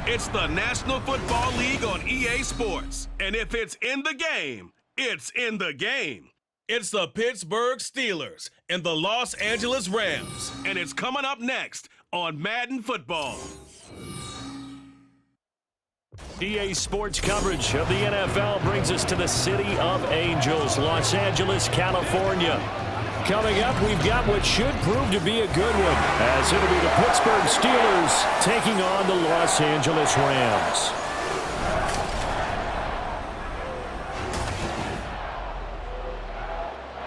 It's the National Football League on EA Sports. And if it's in the game, it's in the game. It's the Pittsburgh Steelers and the Los Angeles Rams. And it's coming up next on Madden Football. EA Sports coverage of the NFL brings us to the City of Angels, Los Angeles, California. Coming up, we've got what should prove to be a good one, as it'll be the Pittsburgh Steelers taking on the Los Angeles Rams.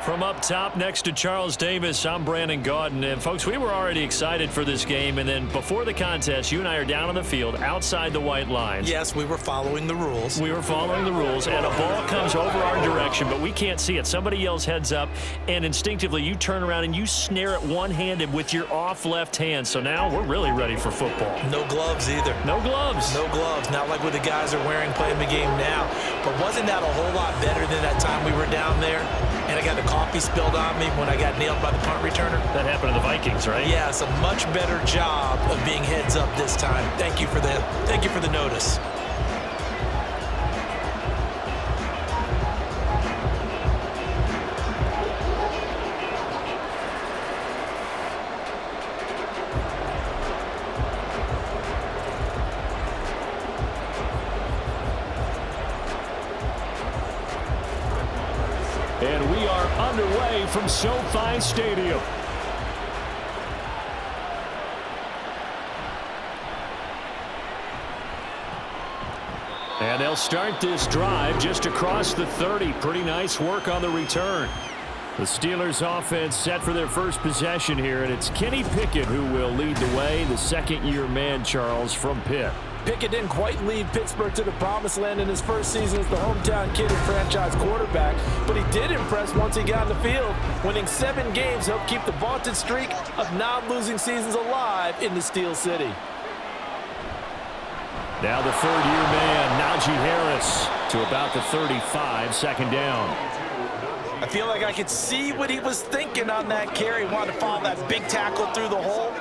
From up top next to Charles Davis, I'm Brandon Gaudin. And folks, we were already excited for this game. And then before the contest, you and I are down on the field outside the white lines. Yes, we were following the rules. We were following the rules, and a ball comes over our direction, but we can't see it. Somebody yells heads up, and instinctively you turn around and you snare it one-handed with your off left hand. So now we're really ready for football. No gloves either. No gloves. No gloves. Not like what the guys are wearing playing the game now. But wasn't that a whole lot better than that time we were down there? And I got the coffee spilled on me when I got nailed by the punt returner. That happened to the Vikings, right? Yeah, it's a much better job of being heads up this time. Thank you for the notice. And we are underway from SoFi Stadium. And they'll start this drive just across the 30. Pretty nice work on the return. The Steelers offense set for their first possession here, and it's Kenny Pickett who will lead the way, the second-year man, Charles, from Pitt. Pickett didn't quite lead Pittsburgh to the promised land in his first season as the hometown kid and franchise quarterback, but he did impress once he got on the field. Winning 7 games helped keep the vaunted streak of non-losing seasons alive in the Steel City. Now the third-year man, Najee Harris, to about the 35, second down. I feel like I could see what he was thinking on that carry. Wanted to follow that big tackle through the hole.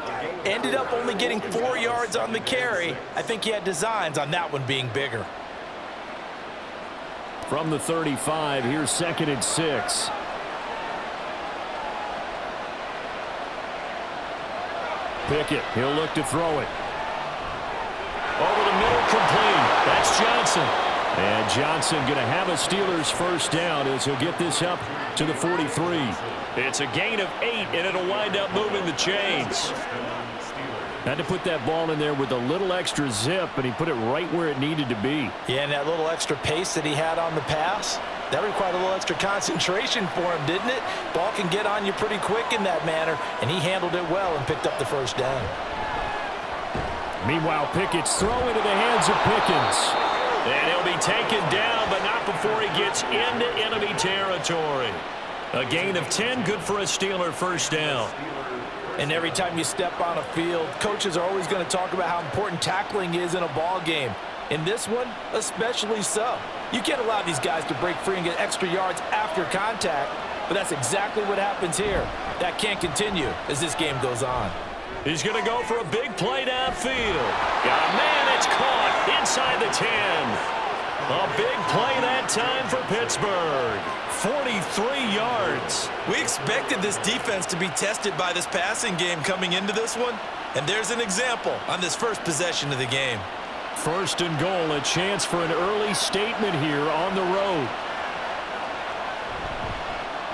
Ended up only getting 4 yards on the carry. I think he had designs on that one being bigger. From the 35, here's 2nd and 6. Pickett, he'll look to throw it. Over the middle, complete. That's Johnson. And Johnson going to have a Steelers first down as he'll get this up to the 43. It's a gain of 8, and it'll wind up moving the chains. Had to put that ball in there with a little extra zip, and he put it right where it needed to be. Yeah, and that little extra pace that he had on the pass, that required a little extra concentration for him, didn't it? Ball can get on you pretty quick in that manner, and he handled it well and picked up the first down. Meanwhile, Pickett's throw into the hands of Pickens. And he'll be taken down, but not before he gets into enemy territory. A gain of 10, good for a Steeler first down. And every time you step on a field, coaches are always going to talk about how important tackling is in a ball game. In this one, especially so. You can't allow these guys to break free and get extra yards after contact, but that's exactly what happens here. That can't continue as this game goes on. He's going to go for a big play downfield. Got a man, it's caught inside the 10. A big play that time for Pittsburgh. 43 yards. We expected this defense to be tested by this passing game coming into this one, and there's an example on this first possession of the game. First and goal, a chance for an early statement here on the road.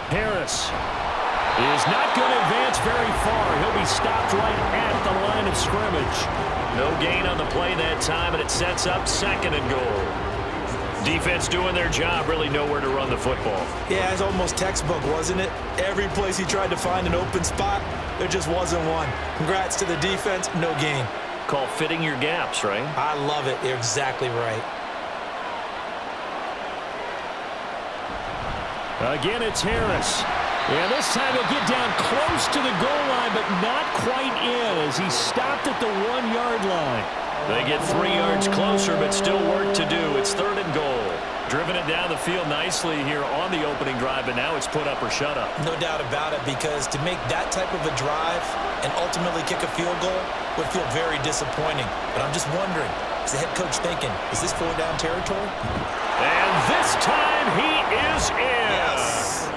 Harris is not going to advance very far. He'll be stopped right at the line of scrimmage. No gain on the play that time, and it sets up 2nd and goal. Defense doing their job, really nowhere to run the football. Yeah, it's almost textbook, wasn't it? Every place he tried to find an open spot, there just wasn't one. Congrats to the defense, no gain. Called fitting your gaps, right? I love it. You're exactly right. Again, it's Harris. And this time he'll get down close to the goal line, but not quite in as he stopped at the 1-yard line. They get 3 yards closer, but still work to do. It's 3rd and goal. Driven it down the field nicely here on the opening drive, but now it's put up or shut up. No doubt about it, because to make that type of a drive and ultimately kick a field goal would feel very disappointing. But I'm just wondering, Is the head coach thinking, is this 4-down territory? And this time he is in. Yes.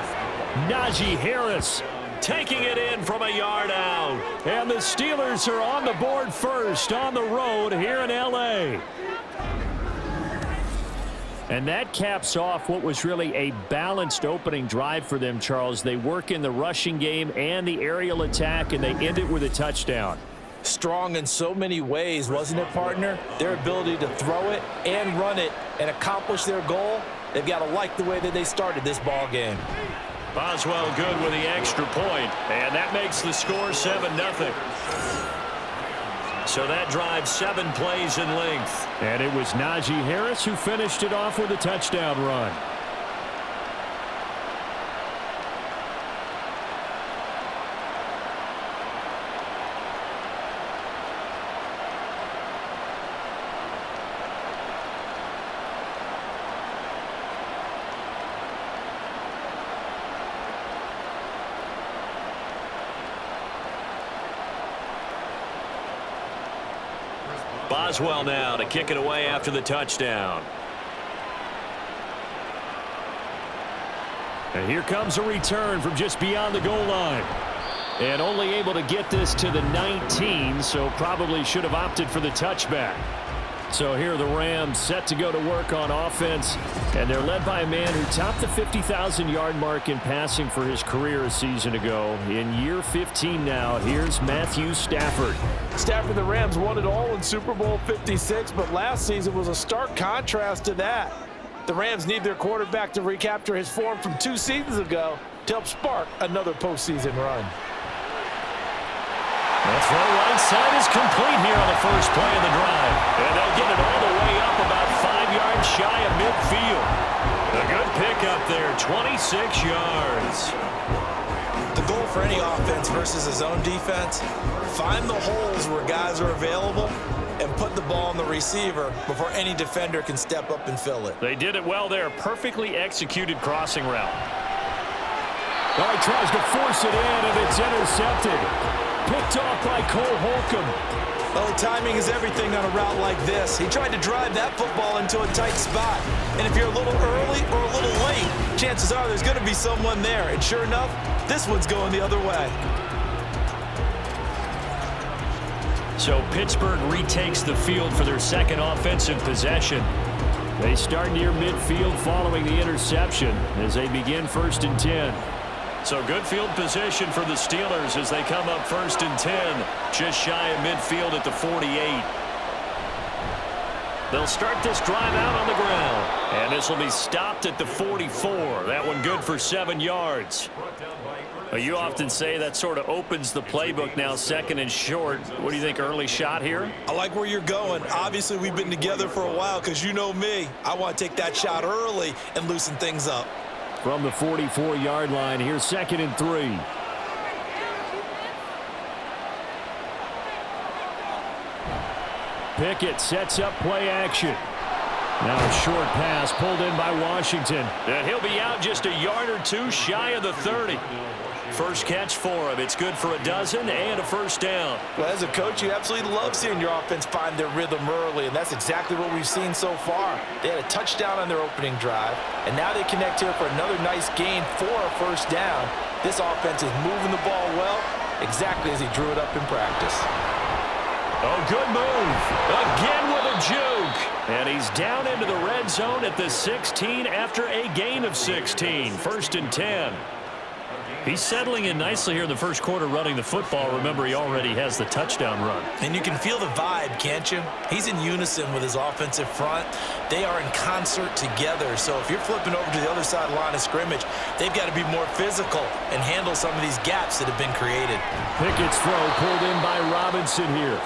Najee Harris taking it in from a yard out. And the Steelers are on the board first on the road here in L.A. And that caps off what was really a balanced opening drive for them, Charles. They work in the rushing game and the aerial attack, and they end it with a touchdown. Strong in so many ways, wasn't it, partner? Their ability to throw it and run it and accomplish their goal, they've got to like the way that they started this ball game. Boswell good with the extra point, and that makes the score 7-0. So that drives 7 plays in length. And it was Najee Harris who finished it off with a touchdown run. Boswell now to kick it away after the touchdown. And here comes a return from just beyond the goal line. And only able to get this to the 19, so probably should have opted for the touchback. So here are the Rams set to go to work on offense, and they're led by a man who topped the 50,000-yard mark in passing for his career a season ago. In year 15 now, here's Matthew Stafford. Stafford, the Rams won it all in Super Bowl 56, but last season was a stark contrast to that. The Rams need their quarterback to recapture his form from 2 seasons ago to help spark another postseason run. The throw right side is complete here on the first play of the drive. And they'll get it all the way up about 5 yards shy of midfield. A good pickup there, 26 yards. The goal for any offense versus his own defense, find the holes where guys are available and put the ball on the receiver before any defender can step up and fill it. They did it well there. Perfectly executed crossing route. Oh, he tries to force it in, and it's intercepted. Picked off by Cole Holcomb. Well, timing is everything on a route like this. He tried to drive that football into a tight spot. And if you're a little early or a little late, chances are there's going to be someone there. And sure enough, this one's going the other way. So Pittsburgh retakes the field for their second offensive possession. They start near midfield following the interception as they begin 1st and 10. So good field position for the Steelers as they come up 1st and 10, just shy of midfield at the 48. They'll start this drive out on the ground, and this will be stopped at the 44. That one good for 7 yards. You often say that sort of opens the playbook now, 2nd and short. What do you think, early shot here? I like where you're going. Obviously, we've been together for a while because you know me. I want to take that shot early and loosen things up. From the 44-yard line, here's 2nd and 3. Pickett sets up play action. Now a short pass pulled in by Washington. And he'll be out just a yard or 2 shy of the 30. First catch for him. It's good for a dozen and a 1st down. Well, as a coach, you absolutely love seeing your offense find their rhythm early, and that's exactly what we've seen so far. They had a touchdown on their opening drive, and now they connect here for another nice gain for a 1st down. This offense is moving the ball well, exactly as he drew it up in practice. Oh, good move. Again with a juke. And he's down into the red zone at the 16 after a gain of 16. 1st and 10. He's settling in nicely here in the first quarter running the football. Remember, he already has the touchdown run. And you can feel the vibe, can't you? He's in unison with his offensive front. They are in concert together. So if you're flipping over to the other side line of scrimmage, they've got to be more physical and handle some of these gaps that have been created. Pickett's throw pulled in by Robinson here.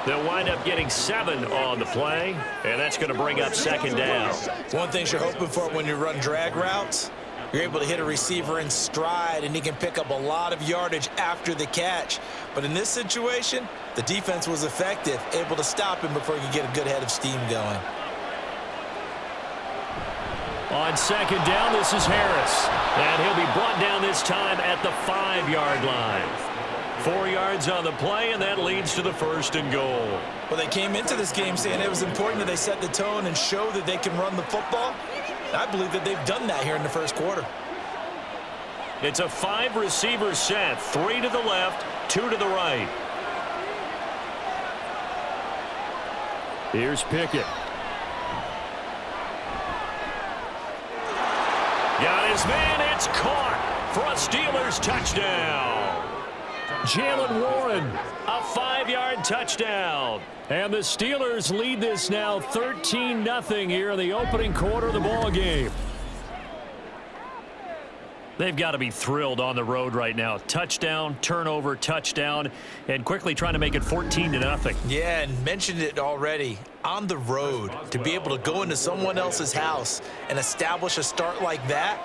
They'll wind up getting 7 on the play, and that's going to bring up 2nd down. One thing you're hoping for when you run drag routes, you're able to hit a receiver in stride, and he can pick up a lot of yardage after the catch. But in this situation, the defense was effective, able to stop him before he could get a good head of steam going. On 2nd down, this is Harris. And he'll be brought down this time at the 5-yard line. 4 yards on the play, and that leads to the 1st and goal. Well, they came into this game saying it was important that they set the tone and show that they can run the football. I believe that they've done that here in the first quarter. It's a 5-receiver set, 3 to the left, 2 to the right. Here's Pickett. Got his man, it's caught for a Steelers touchdown. Jalen Warren, a 5-yard touchdown. And the Steelers lead this now 13-0 here in the opening quarter of the ball game. They've got to be thrilled on the road right now. Touchdown, turnover, touchdown, and quickly trying to make it 14-0. Yeah, and mentioned it already. On the road, to be able to go into someone else's house and establish a start like that,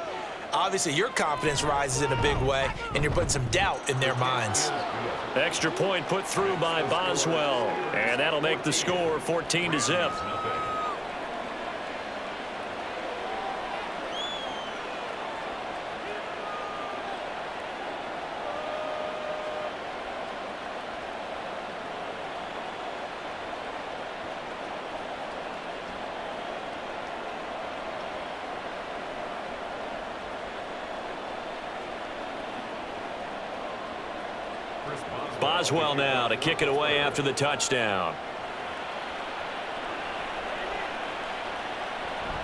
obviously your confidence rises in a big way, and you're putting some doubt in their minds. Extra point put through by Boswell, and that'll make the score 14-0. Boswell now to kick it away after the touchdown.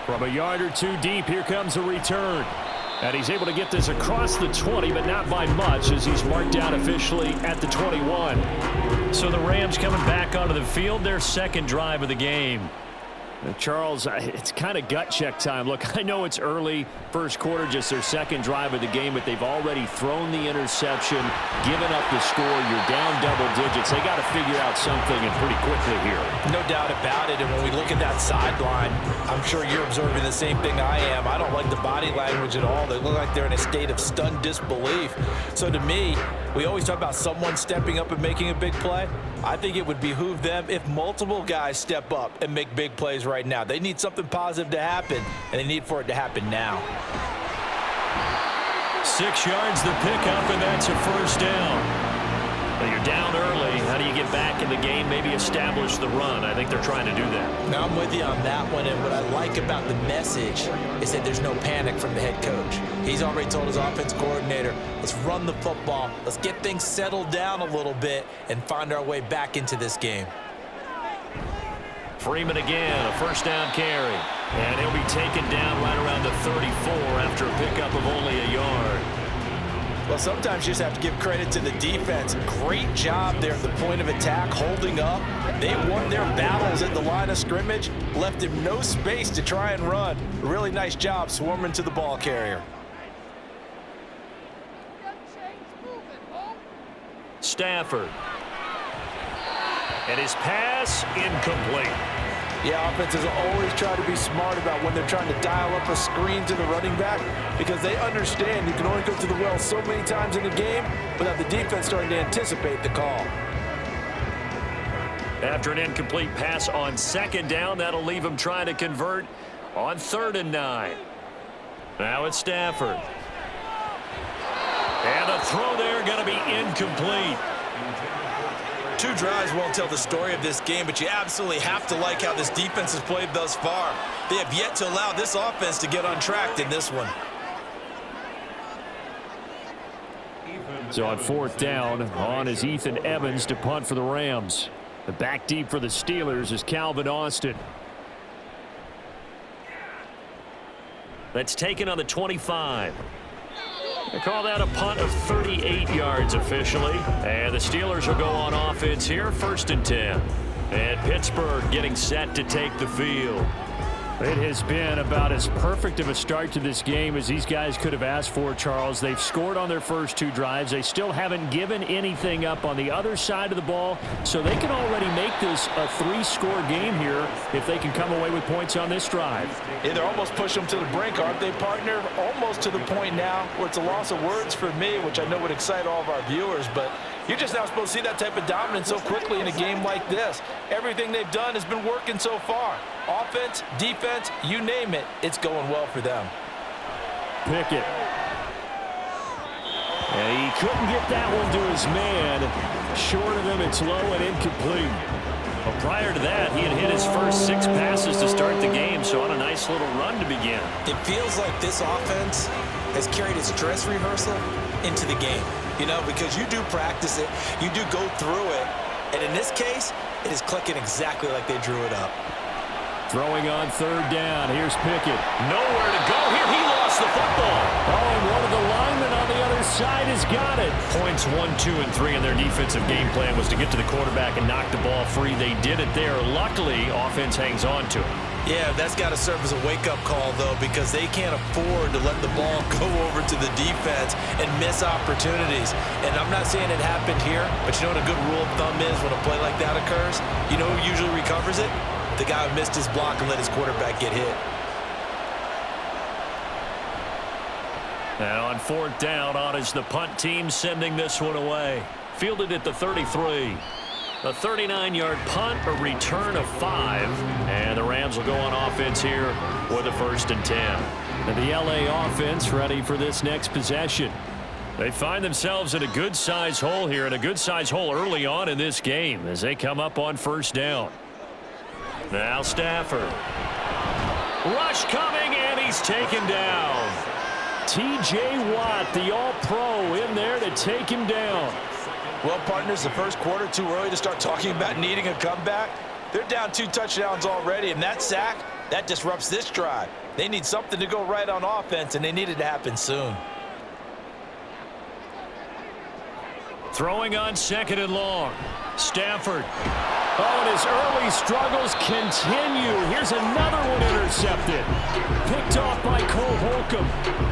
From a yard or two deep, here comes a return. And he's able to get this across the 20, but not by much, as he's marked out officially at the 21. So the Rams coming back onto the field, their second drive of the game. Charles, it's kind of gut check time. Look, I know it's early, first quarter, just their second drive of the game, but they've already thrown the interception, given up the score. You're down double digits. They got to figure out something, and pretty quickly here. No doubt about it, and when we look at that sideline, I'm sure you're observing the same thing I am. I don't like the body language at all. They look like they're in a state of stunned disbelief. So to me, we always talk about someone stepping up and making a big play. I think it would behoove them if multiple guys step up and make big plays right now. They need something positive to happen, and they need for it to happen now. 6 yards the pickup, and that's a first down. Well, you're down early. How do you get back in the game, maybe establish the run? I think they're trying to do that. Now, I'm with you on that one, and what I like about the message is that there's no panic from the head coach. He's already told his offense coordinator, let's run the football, let's get things settled down a little bit and find our way back into this game. Freeman again, a first down carry. And he'll be taken down right around the 34 after a pickup of only a yard. Well, sometimes you just have to give credit to the defense. Great job there at the point of attack, holding up. They won their battles at the line of scrimmage, left him no space to try and run. Really nice job swarming to the ball carrier. Stafford. And his pass incomplete. Yeah, offenses always try to be smart about when they're trying to dial up a screen to the running back, because they understand you can only go to the well so many times in the game without the defense starting to anticipate the call. After an incomplete pass on second down, that'll leave him trying to convert on 3rd and 9. Now it's Stafford. And the throw there going to be incomplete. 2 drives won't tell the story of this game, but you absolutely have to like how this defense has played thus far. They have yet to allow this offense to get untracked in this one. So on 4th down, on is Ethan Evans to punt for the Rams. The back deep for the Steelers is Calvin Austin. That's taken on the 25. They call that a punt of 38 yards officially. And the Steelers will go on offense here, 1st and 10. And Pittsburgh getting set to take the field. It has been about as perfect of a start to this game as these guys could have asked for, Charles. They've scored on their first 2 drives. They still haven't given anything up on the other side of the ball, so they can already make this a 3-score game here if they can come away with points on this drive. Yeah, they're almost pushing them to the brink, aren't they, partner? Almost to the point now where it's a loss of words for me, which I know would excite all of our viewers, but you're just now supposed to see that type of dominance so quickly in a game like this. Everything they've done has been working so far. Offense, defense, you name it, it's going well for them. Pickett. And he couldn't get that one to his man. Short of him, it's low and incomplete. Well, prior to that, he had hit his first 6 passes to start the game, so on a nice little run to begin. It feels like this offense has carried its dress rehearsal into the game. You know, because you do practice it, you do go through it, and in this case, it is clicking exactly like they drew it up. Throwing on 3rd down. Here's Pickett. Nowhere to go here. He lost the football. Oh, and one of the linemen on the other side has got it. Points 1, 2, and 3 in their defensive game plan was to get to the quarterback and knock the ball free. They did it there. Luckily, offense hangs on to it. Yeah, that's got to serve as a wake-up call, though, because they can't afford to let the ball go over to the defense and miss opportunities. And I'm not saying it happened here, but you know what a good rule of thumb is when a play like that occurs? You know who usually recovers it? The guy who missed his block and let his quarterback get hit. And on 4th down, on is the punt team sending this one away. Fielded at the 33. A 39-yard punt, a return of 5. And the Rams will go on offense here with a 1st and 10. And the LA offense ready for this next possession. They find themselves in a good-sized hole here, and a good-sized hole early on in this game as they come up on 1st down. Now Stafford. Rush coming, and he's taken down. T.J. Watt, the All-Pro, in there to take him down. Well, partners, the first quarter, too early to start talking about needing a comeback. They're down 2 touchdowns already, and that sack, that disrupts this drive. They need something to go right on offense, and they need it to happen soon. Throwing on 2nd and long. Stafford. Oh, and his early struggles continue. Here's another one intercepted. Picked off by Cole Holcomb.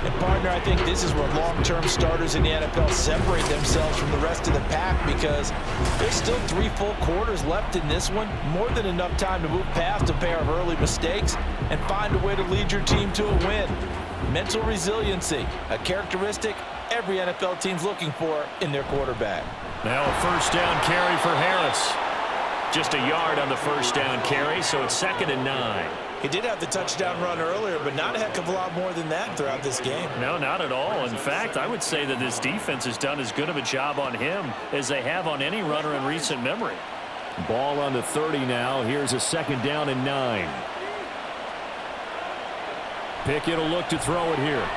And, partner, I think this is where long-term starters in the NFL separate themselves from the rest of the pack, because there's still 3 full quarters left in this one. More than enough time to move past a pair of early mistakes and find a way to lead your team to a win. Mental resiliency, a characteristic every NFL team's looking for in their quarterback. Now a 1st down carry for Harris. Just a yard on the 1st down carry, so it's 2nd and 9. He did have the touchdown run earlier, but not a heck of a lot more than that throughout this game. No, not at all. In fact, I would say that this defense has done as good of a job on him as they have on any runner in recent memory. Ball on the 30 now. Here's a 2nd down and 9. Pickett will look to throw it here.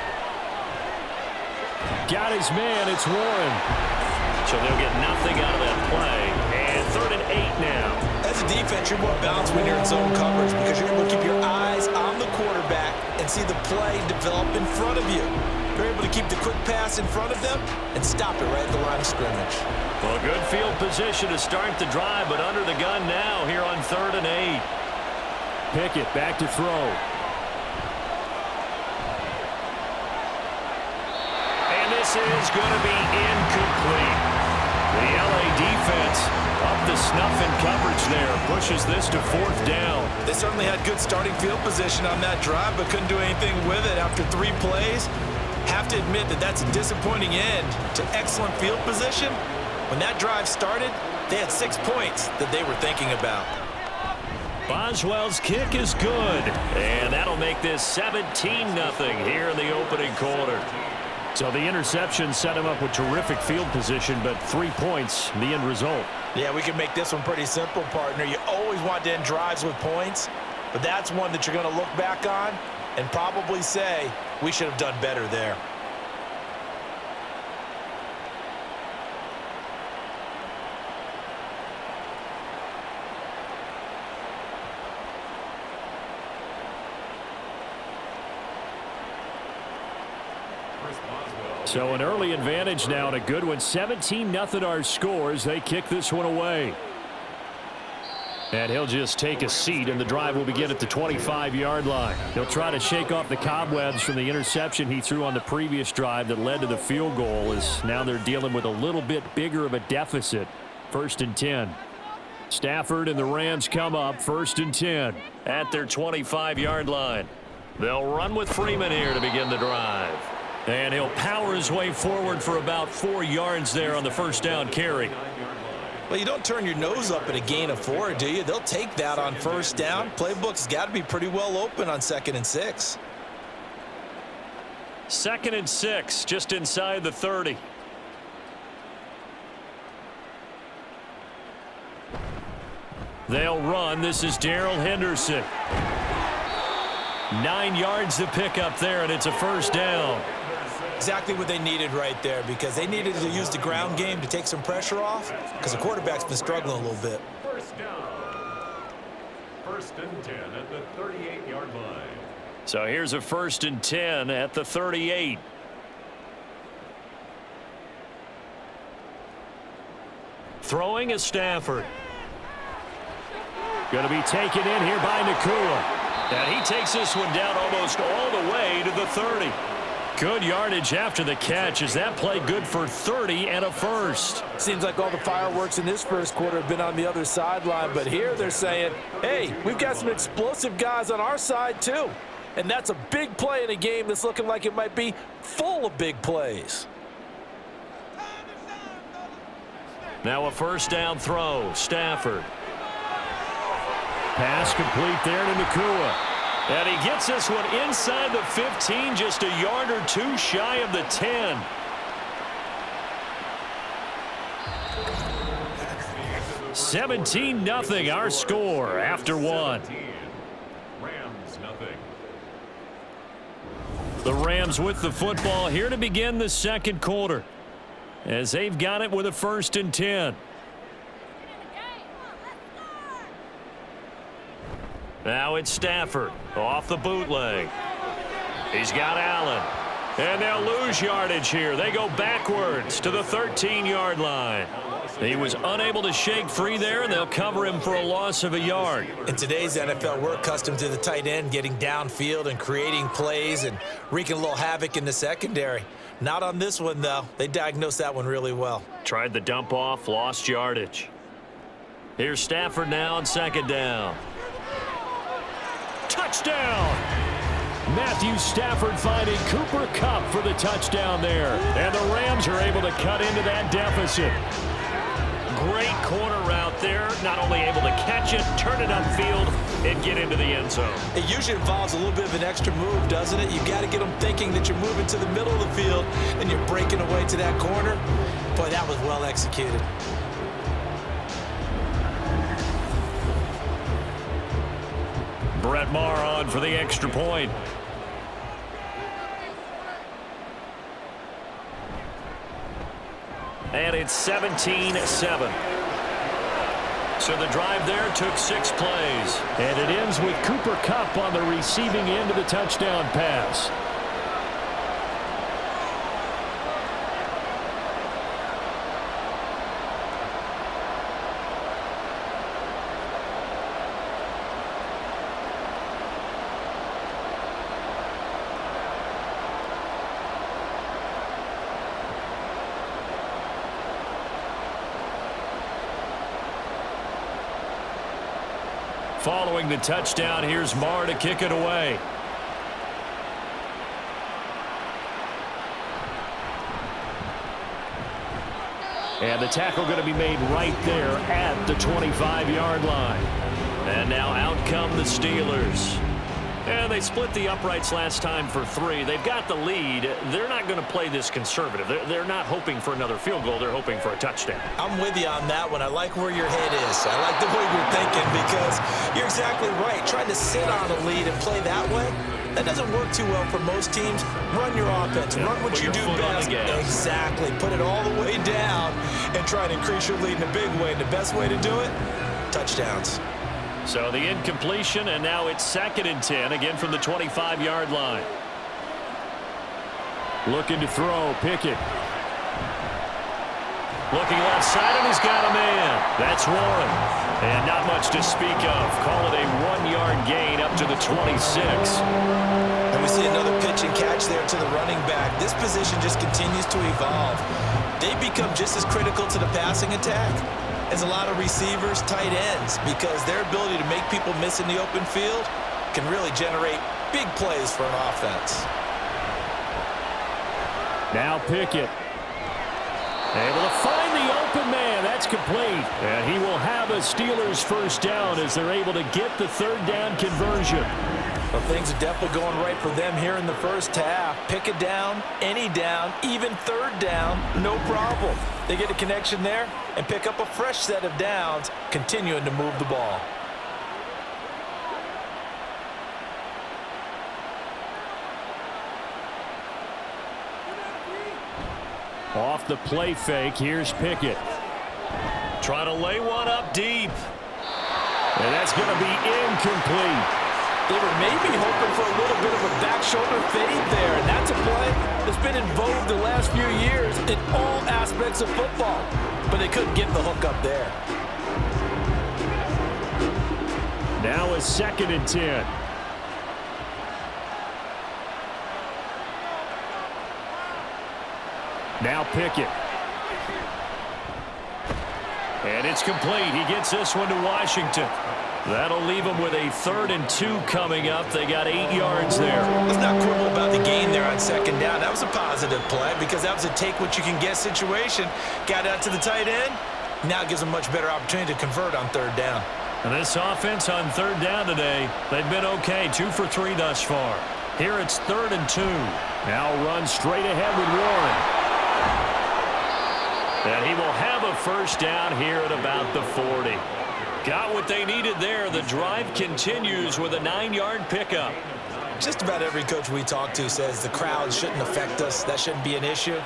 Got his man. It's Warren. So they'll get nothing out of that play. And 3rd and 8 now. As a defense, you're more balanced when you're in zone coverage because you're able to keep your eyes on the quarterback and see the play develop in front of you. You're able to keep the quick pass in front of them and stop it right at the line of scrimmage. Well, good field position to start the drive, but under the gun now here on 3rd and 8. Pickett back to throw. And this is going to be incomplete. The LA defense up the snuff in coverage there. Pushes this to 4th down. They certainly had good starting field position on that drive, but couldn't do anything with it after 3 plays. Have to admit that that's a disappointing end to excellent field position. When that drive started, they had 6 points that they were thinking about. Boswell's kick is good, and that'll make this 17-0 here in the opening quarter. So the interception set him up with terrific field position, but 3 points, the end result. Yeah, we can make this one pretty simple, partner. You always want to end drives with points, but that's one that you're going to look back on and probably say, we should have done better there. So an early advantage now and a good one. 17-0 our scores. They kick this one away. And he'll just take a seat, and the drive will begin at the 25-yard line. He'll try to shake off the cobwebs from the interception he threw on the previous drive that led to the field goal, as now they're dealing with a little bit bigger of a deficit. 1st and 10. Stafford and the Rams come up 1st and 10 at their 25-yard line. They'll run with Freeman here to begin the drive. And he'll power his way forward for about 4 yards there on the 1st down carry. Well, you don't turn your nose up at a gain of 4, do you? They'll take that on 1st down. Playbook's got to be pretty well open on 2nd and 6. 2nd and 6, just inside the 30. They'll run. This is Darrell Henderson. 9 yards to pick up there, and it's a first down. Exactly what they needed right there, because they needed to use the ground game to take some pressure off, because the quarterback's been struggling a little bit. First down. First and 10 at the 38-yard line. So here's a 1st and 10 at the 38. Throwing is Stafford. Going to be taken in here by Nakua. And he takes this one down almost all the way to the 30. Good yardage after the catch. Is that play good for 30 and a first? Seems like all the fireworks in this first quarter have been on the other sideline, but here they're saying, hey, we've got some explosive guys on our side too. And that's a big play in a game that's looking like it might be full of big plays. Now a first down throw. Stafford. Pass complete there to Nakua. And he gets this one inside the 15, just a yard or two shy of the 10. (17-0) our score after one. Rams nothing. The Rams with the football here to begin the second quarter, as they've got it with a 1st and 10. Now it's Stafford off the bootleg. He's got Allen. And they'll lose yardage here. They go backwards to the 13-yard line. He was unable to shake free there, and they'll cover him for a loss of a yard. In today's NFL, we're accustomed to the tight end getting downfield and creating plays and wreaking a little havoc in the secondary. Not on this one, though. They diagnosed that one really well. Tried the dump off, lost yardage. Here's Stafford now on 2nd down. Touchdown! Matthew Stafford finding Cooper Kupp for the touchdown there. And the Rams are able to cut into that deficit. Great corner route there. Not only able to catch it, turn it upfield, and get into the end zone. It usually involves a little bit of an extra move, doesn't it? You've got to get them thinking that you're moving to the middle of the field and you're breaking away to that corner. Boy, that was well executed. Brett Maher on for the extra point. And it's 17-7. So the drive there took 6 plays. And it ends with Cooper Kupp on the receiving end of the touchdown pass. Following the touchdown, here's Maher to kick it away. And the tackle going to be made right there at the 25-yard line. And now out come the Steelers. And they split the uprights last time for 3. They've got the lead. They're not going to play this conservative. They're not hoping for another field goal. They're hoping for a touchdown. I'm with you on that one. I like where your head is. I like the way you're thinking, because you're exactly right. Trying to sit on a lead and play that way, that doesn't work too well for most teams. Run your offense. Run what you do best. Exactly. Put it all the way down and try to increase your lead in a big way. And the best way to do it, touchdowns. So the incompletion, and now it's 2nd and 10, again from the 25-yard line. Looking to throw, Pickett. Looking left side, and he's got a man. That's Warren. And not much to speak of. Call it a 1-yard gain up to the 26. And we see another pitch and catch there to the running back. This position just continues to evolve. They become just as critical to the passing attack as a lot of receivers, tight ends, because their ability to make people miss in the open field can really generate big plays for an offense. Now Pickett. Able to find the open man. That's complete. And he will have a Steelers first down as they're able to get the 3rd down conversion. Well, things are definitely going right for them here in the first half. Pick a down, any down, even third down, no problem. They get a connection there and pick up a fresh set of downs, continuing to move the ball. Off the play fake, here's Pickett. Trying to lay one up deep. And that's going to be incomplete. They were maybe hoping for a little bit of a back shoulder fade there, and that's a play that's been in vogue the last few years in all aspects of football. But they couldn't get the hook up there. Now a 2nd and 10. Now Pickett. And it's complete. He gets this one to Washington. That'll leave them with a 3rd and 2 coming up. They got 8 yards there. Let's not quibble about the gain there on 2nd down. That was a positive play because that was a take-what-you-can-get situation. Got out to the tight end. Now it gives them a much better opportunity to convert on 3rd down. And this offense on 3rd down today, they've been okay. 2 for 3 thus far. Here it's 3rd and 2. Now run straight ahead with Warren. And he will have a first down here at about the 40. Got what they needed there. The drive continues with a 9-yard pickup. Just about every coach we talk to says the crowd shouldn't affect us. That shouldn't be an issue.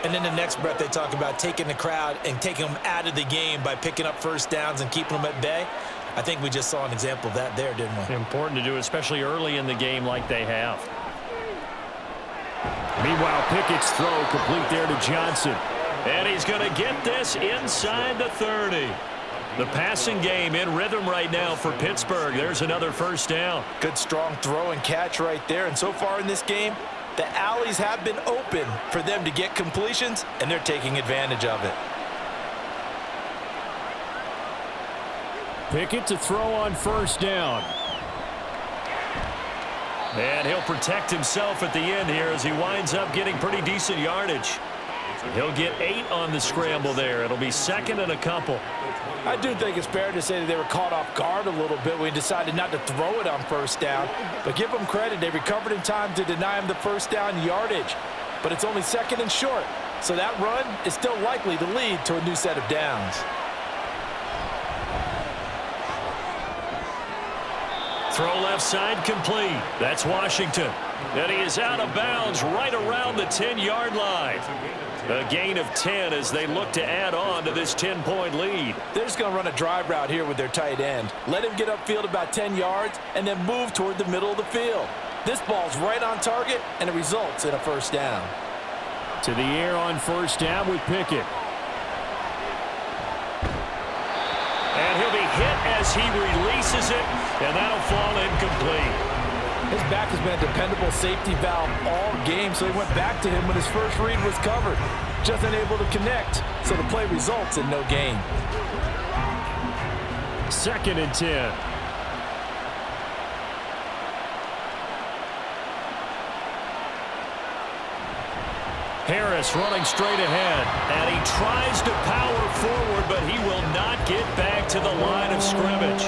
And then the next breath they talk about taking the crowd and taking them out of the game by picking up first downs and keeping them at bay. I think we just saw an example of that there, didn't we? Important to do, especially early in the game like they have. Meanwhile, Pickett's throw complete there to Johnson. And he's going to get this inside the 30. The passing game in rhythm right now for Pittsburgh. There's another first down. Good strong throw and catch right there. And so far in this game, the alleys have been open for them to get completions, and they're taking advantage of it. Pickett to throw on first down. And he'll protect himself at the end here as he winds up getting pretty decent yardage. He'll get 8 on the scramble there. It'll be 2nd and a couple. I do think it's fair to say that they were caught off guard a little bit when he decided not to throw it on first down. But give them credit. They recovered in time to deny him the first down yardage. But it's only 2nd and short. So that run is still likely to lead to a new set of downs. Throw left side complete. That's Washington. And he is out of bounds right around the 10-yard line. A gain of 10 as they look to add on to this 10-point lead. They're just going to run a drive route here with their tight end. Let him get upfield about 10 yards and then move toward the middle of the field. This ball's right on target, and it results in a first down. To the air on first down with Pickett. And he'll be hit as he releases it, and that'll fall incomplete. His back has been a dependable safety valve all game, so he went back to him when his first read was covered. Just unable to connect, so the play results in no gain. 2nd and 10. Harris running straight ahead, and he tries to power forward, but he will not get back to the line of scrimmage.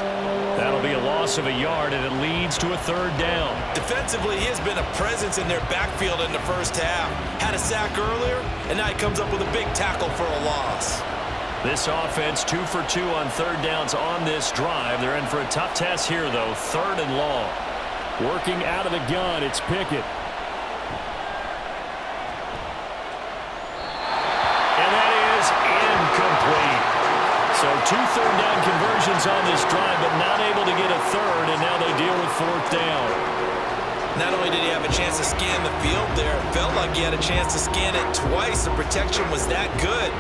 That'll be a loss of a yard, and it leads to a 3rd down. Defensively, he has been a presence in their backfield in the first half. Had a sack earlier, and now he comes up with a big tackle for a loss. This offense 2 for 2 on 3rd downs on this drive. They're in for a tough test here, though. 3rd and long. Working out of the gun, it's Pickett. And that is incomplete. So 2 third down conversions on this drive, but not able to get a 3rd, and now they deal with 4th down. Not only did he have a chance to scan the field there, it felt like he had a chance to scan it twice. The protection was that good.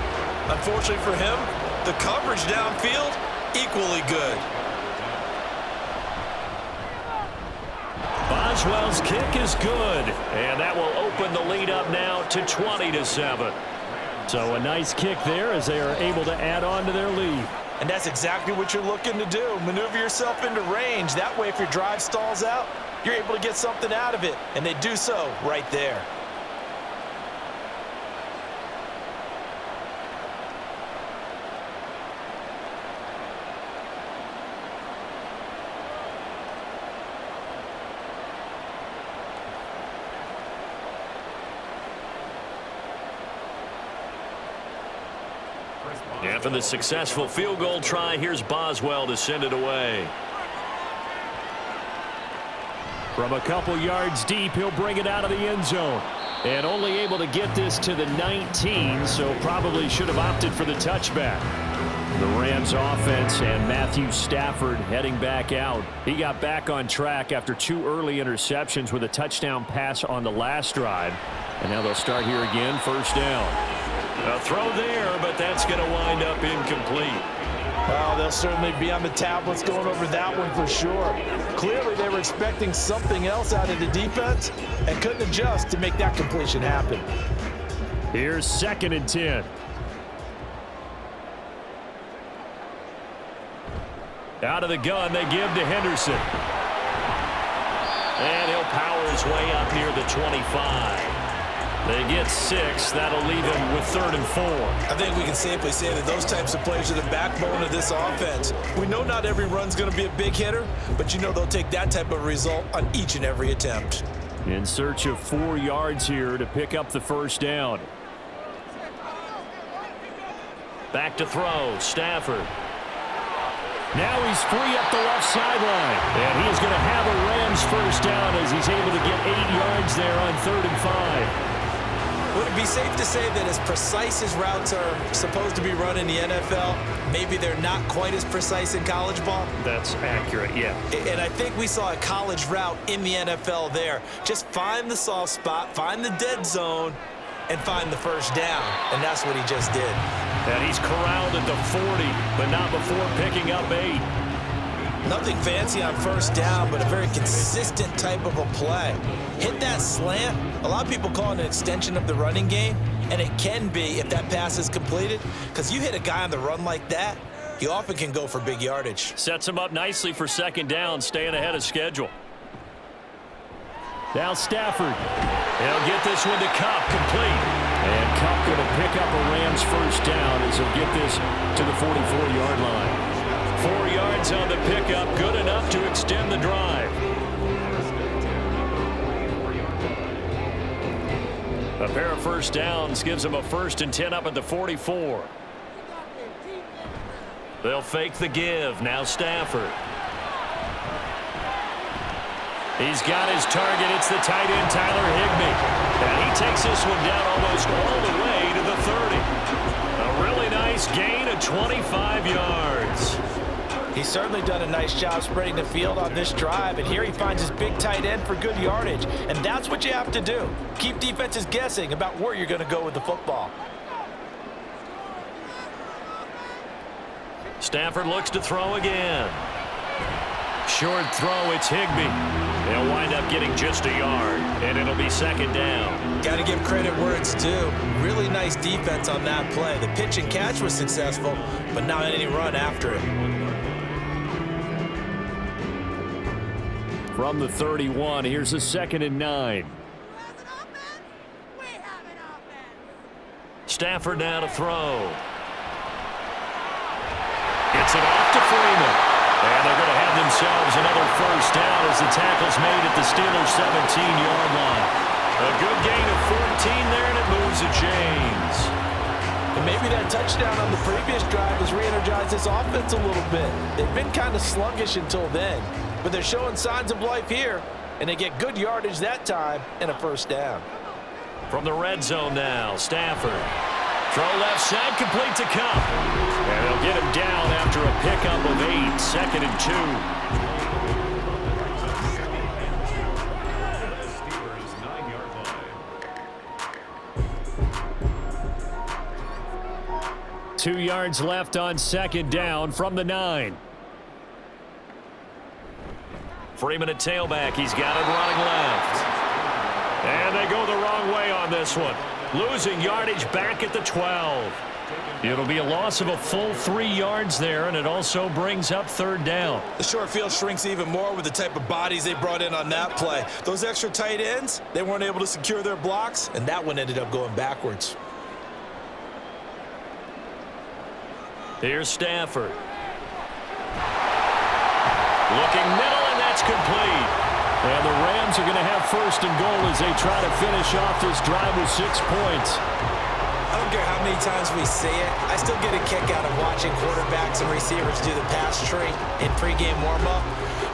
Unfortunately for him, the coverage downfield, equally good. Boswell's kick is good, and that will open the lead up now to 20-7. So a nice kick there as they are able to add on to their lead. And that's exactly what you're looking to do. Maneuver yourself into range. That way, if your drive stalls out, you're able to get something out of it. And they do so right there. After the successful field goal try, here's Boswell to send it away. From a couple yards deep, he'll bring it out of the end zone. And only able to get this to the 19, so probably should have opted for the touchback. The Rams offense and Matthew Stafford heading back out. He got back on track after 2 early interceptions with a touchdown pass on the last drive. And now they'll start here again, first down. A throw there, but that's going to wind up incomplete. Well, they'll certainly be on the tablets going over that one for sure. Clearly, they were expecting something else out of the defense and couldn't adjust to make that completion happen. Here's 2nd and 10. Out of the gun, they give to Henderson. And he'll power his way up near the 25. They get 6. That'll leave him with 3rd and 4. I think we can safely say that those types of plays are the backbone of this offense. We know not every run's going to be a big hitter, but you know they'll take that type of result on each and every attempt. In search of 4 yards here to pick up the first down. Back to throw, Stafford. Now he's free up the left sideline. And he's going to have a Rams first down as he's able to get 8 yards there on 3rd and 5. Would it be safe to say that as precise as routes are supposed to be run in the NFL, maybe they're not quite as precise in college ball? That's accurate, yeah. And I think we saw a college route in the NFL there. Just find the soft spot, find the dead zone, and find the first down. And that's what he just did. And he's corralled at the 40, but not before picking up 8. Nothing fancy on first down, but a very consistent type of a play. Hit that slant. A lot of people call it an extension of the running game, and it can be if that pass is completed, because you hit a guy on the run like that, he often can go for big yardage. Sets him up nicely for 2nd down, staying ahead of schedule. Now Stafford. He'll get this one to Kupp, complete. And Kupp going to pick up a Rams first down as he'll get this to the 44-yard line. 4 yards on the pickup, good enough to extend the drive. A pair of first downs gives him a 1st and 10 up at the 44. They'll fake the give. Now Stafford. He's got his target. It's the tight end, Tyler Higbee. And he takes this one down almost all the way to the 30. A really nice gain of 25 yards. He's certainly done a nice job spreading the field on this drive, and here he finds his big tight end for good yardage. And that's what you have to do. Keep defenses guessing about where you're going to go with the football. Stafford looks to throw again. Short throw, it's Higbee. They'll wind up getting just a yard, and it'll be 2nd down. Got to give credit where it's due. Really nice defense on that play. The pitch and catch was successful, but not any run after it. From the 31, here's a 2nd and 9. Stafford now to throw. Gets it off to Freeman. And they're going to have themselves another first down as the tackle's made at the Steelers' 17-yard line. A good gain of 14 there, and it moves the chains. And maybe that touchdown on the previous drive has re-energized this offense a little bit. They've been kind of sluggish until then, but they're showing signs of life here, and they get good yardage that time and a first down. From the red zone now, Stafford. Throw left side, complete to Kupp. And they'll get him down after a pickup of 8, 2nd and 2. 2 yards left on 2nd down from the 9. Freeman at tailback. He's got it running left. And they go the wrong way on this one. Losing yardage back at the 12. It'll be a loss of a full 3 yards there, and it also brings up 3rd down. The short field shrinks even more with the type of bodies they brought in on that play. Those extra tight ends, they weren't able to secure their blocks, and that one ended up going backwards. Here's Stafford. Looking middle, and that's complete. And the Rams are going to have 1st and goal as they try to finish off this drive with 6 points. I don't don't care how many times we see it, I still get a kick out of watching quarterbacks and receivers do the pass tree in pregame warm-up.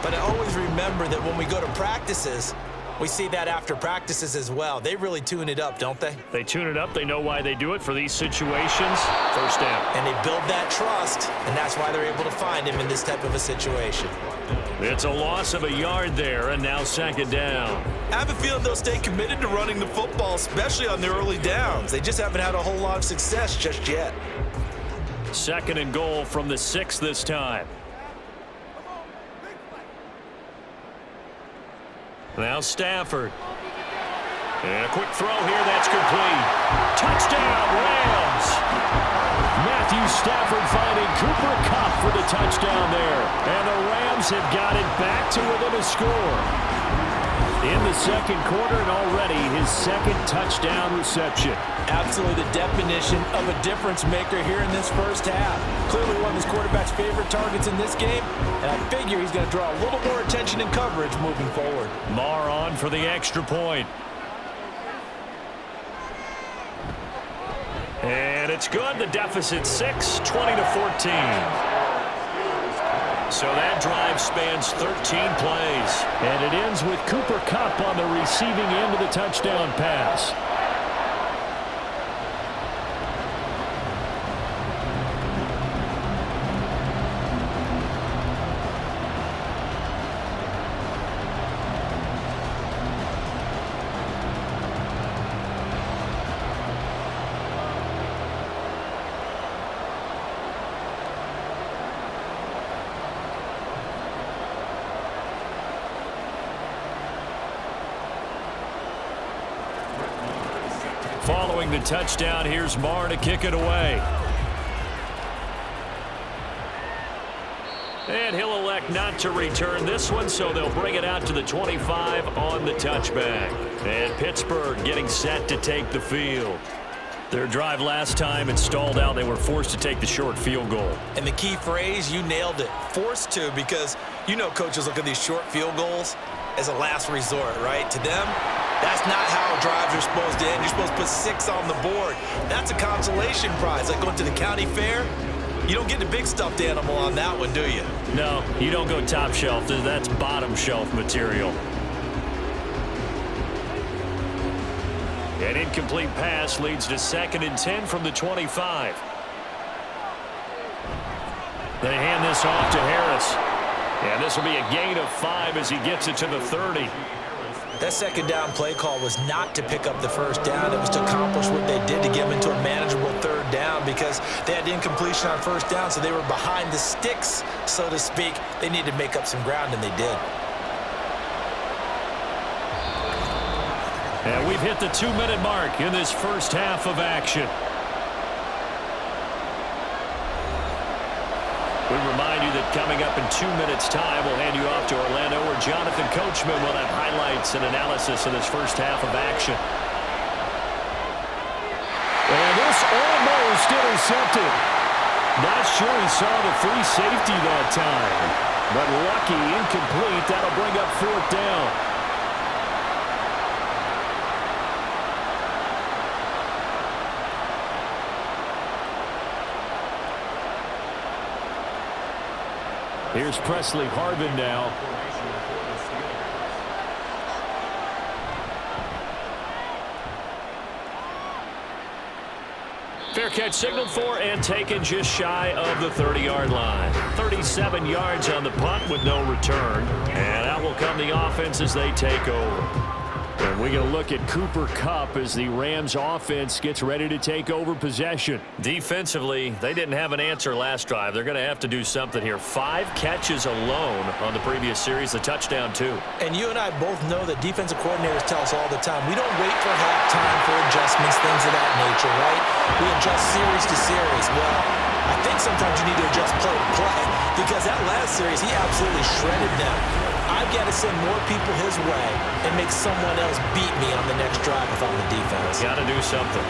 But I always remember that when we go to practices, we see that after practices as well. They really tune it up, don't they? They tune it up. They know why they do it for these situations. First down. And they build that trust, and that's why they're able to find him in this type of a situation. It's a loss of a yard there, and now second down. I have a feeling they'll stay committed to running the football, especially on their early downs. They just haven't had a whole lot of success just yet. Second and goal from the 6 this time. Now Stafford. And a quick throw here, that's complete. Touchdown, Rams! Matthew Stafford finding Cooper Kupp for the touchdown there. And the Rams have got it back to within a score. In the second quarter, and already his second touchdown reception. Absolutely the definition of a difference maker here in this first half. Clearly one of his quarterback's favorite targets in this game, and I figure he's going to draw a little more attention and coverage moving forward. Marr on for the extra point. And it's good. The deficit 6, 20-14. So that drive spans 13 plays. And it ends with Cooper Kupp on the receiving end of the touchdown pass. Following the touchdown, here's Marr to kick it away. And he'll elect not to return this one, so they'll bring it out to the 25 on the touchback. And Pittsburgh getting set to take the field. Their drive last time, it stalled out. They were forced to take the short field goal. And the key phrase, you nailed it, forced to, because you know coaches look at these short field goals as a last resort, right? To them, that's not how drives are supposed to end. You're supposed to put 6 on the board. That's a consolation prize. Like going to the county fair, you don't get the big stuffed animal on that one, do you? No, you don't go top shelf. That's bottom shelf material. An incomplete pass leads to 2nd and 10 from the 25. They hand this off to Harris. And this will be a gain of 5 as he gets it to the 30. That second down play call was not to pick up the first down. It was to accomplish what they did to get them into a manageable third down because they had incompletion on first down, so they were behind the sticks, so to speak. They needed to make up some ground, and they did. And we've hit the 2-minute mark in this first half of action. We remind you that coming up in 2 minutes' time, we'll hand you off to Orlando, where Jonathan Coachman will have highlights and analysis of this first half of action. And this almost intercepted. Not sure he saw the free safety that time. But lucky, incomplete. That'll bring up 4th down. Here's Presley Harvin now. Fair catch signaled for and taken just shy of the 30-yard line. 37 yards on the punt with no return. And out will come the offense as they take over. And we're going to look at Cooper Kupp as the Rams offense gets ready to take over possession. Defensively, they didn't have an answer last drive. They're going to have to do something here. 5 catches alone on the previous series, the touchdown too. And you and I both know that defensive coordinators tell us all the time, we don't wait for halftime for adjustments, things of that nature, right? We adjust series to series. Well, I think sometimes you need to adjust play to play because that last series, he absolutely shredded them. I've got to send more people his way and make someone else beat me on the next drive if I'm the defense. Got to do something.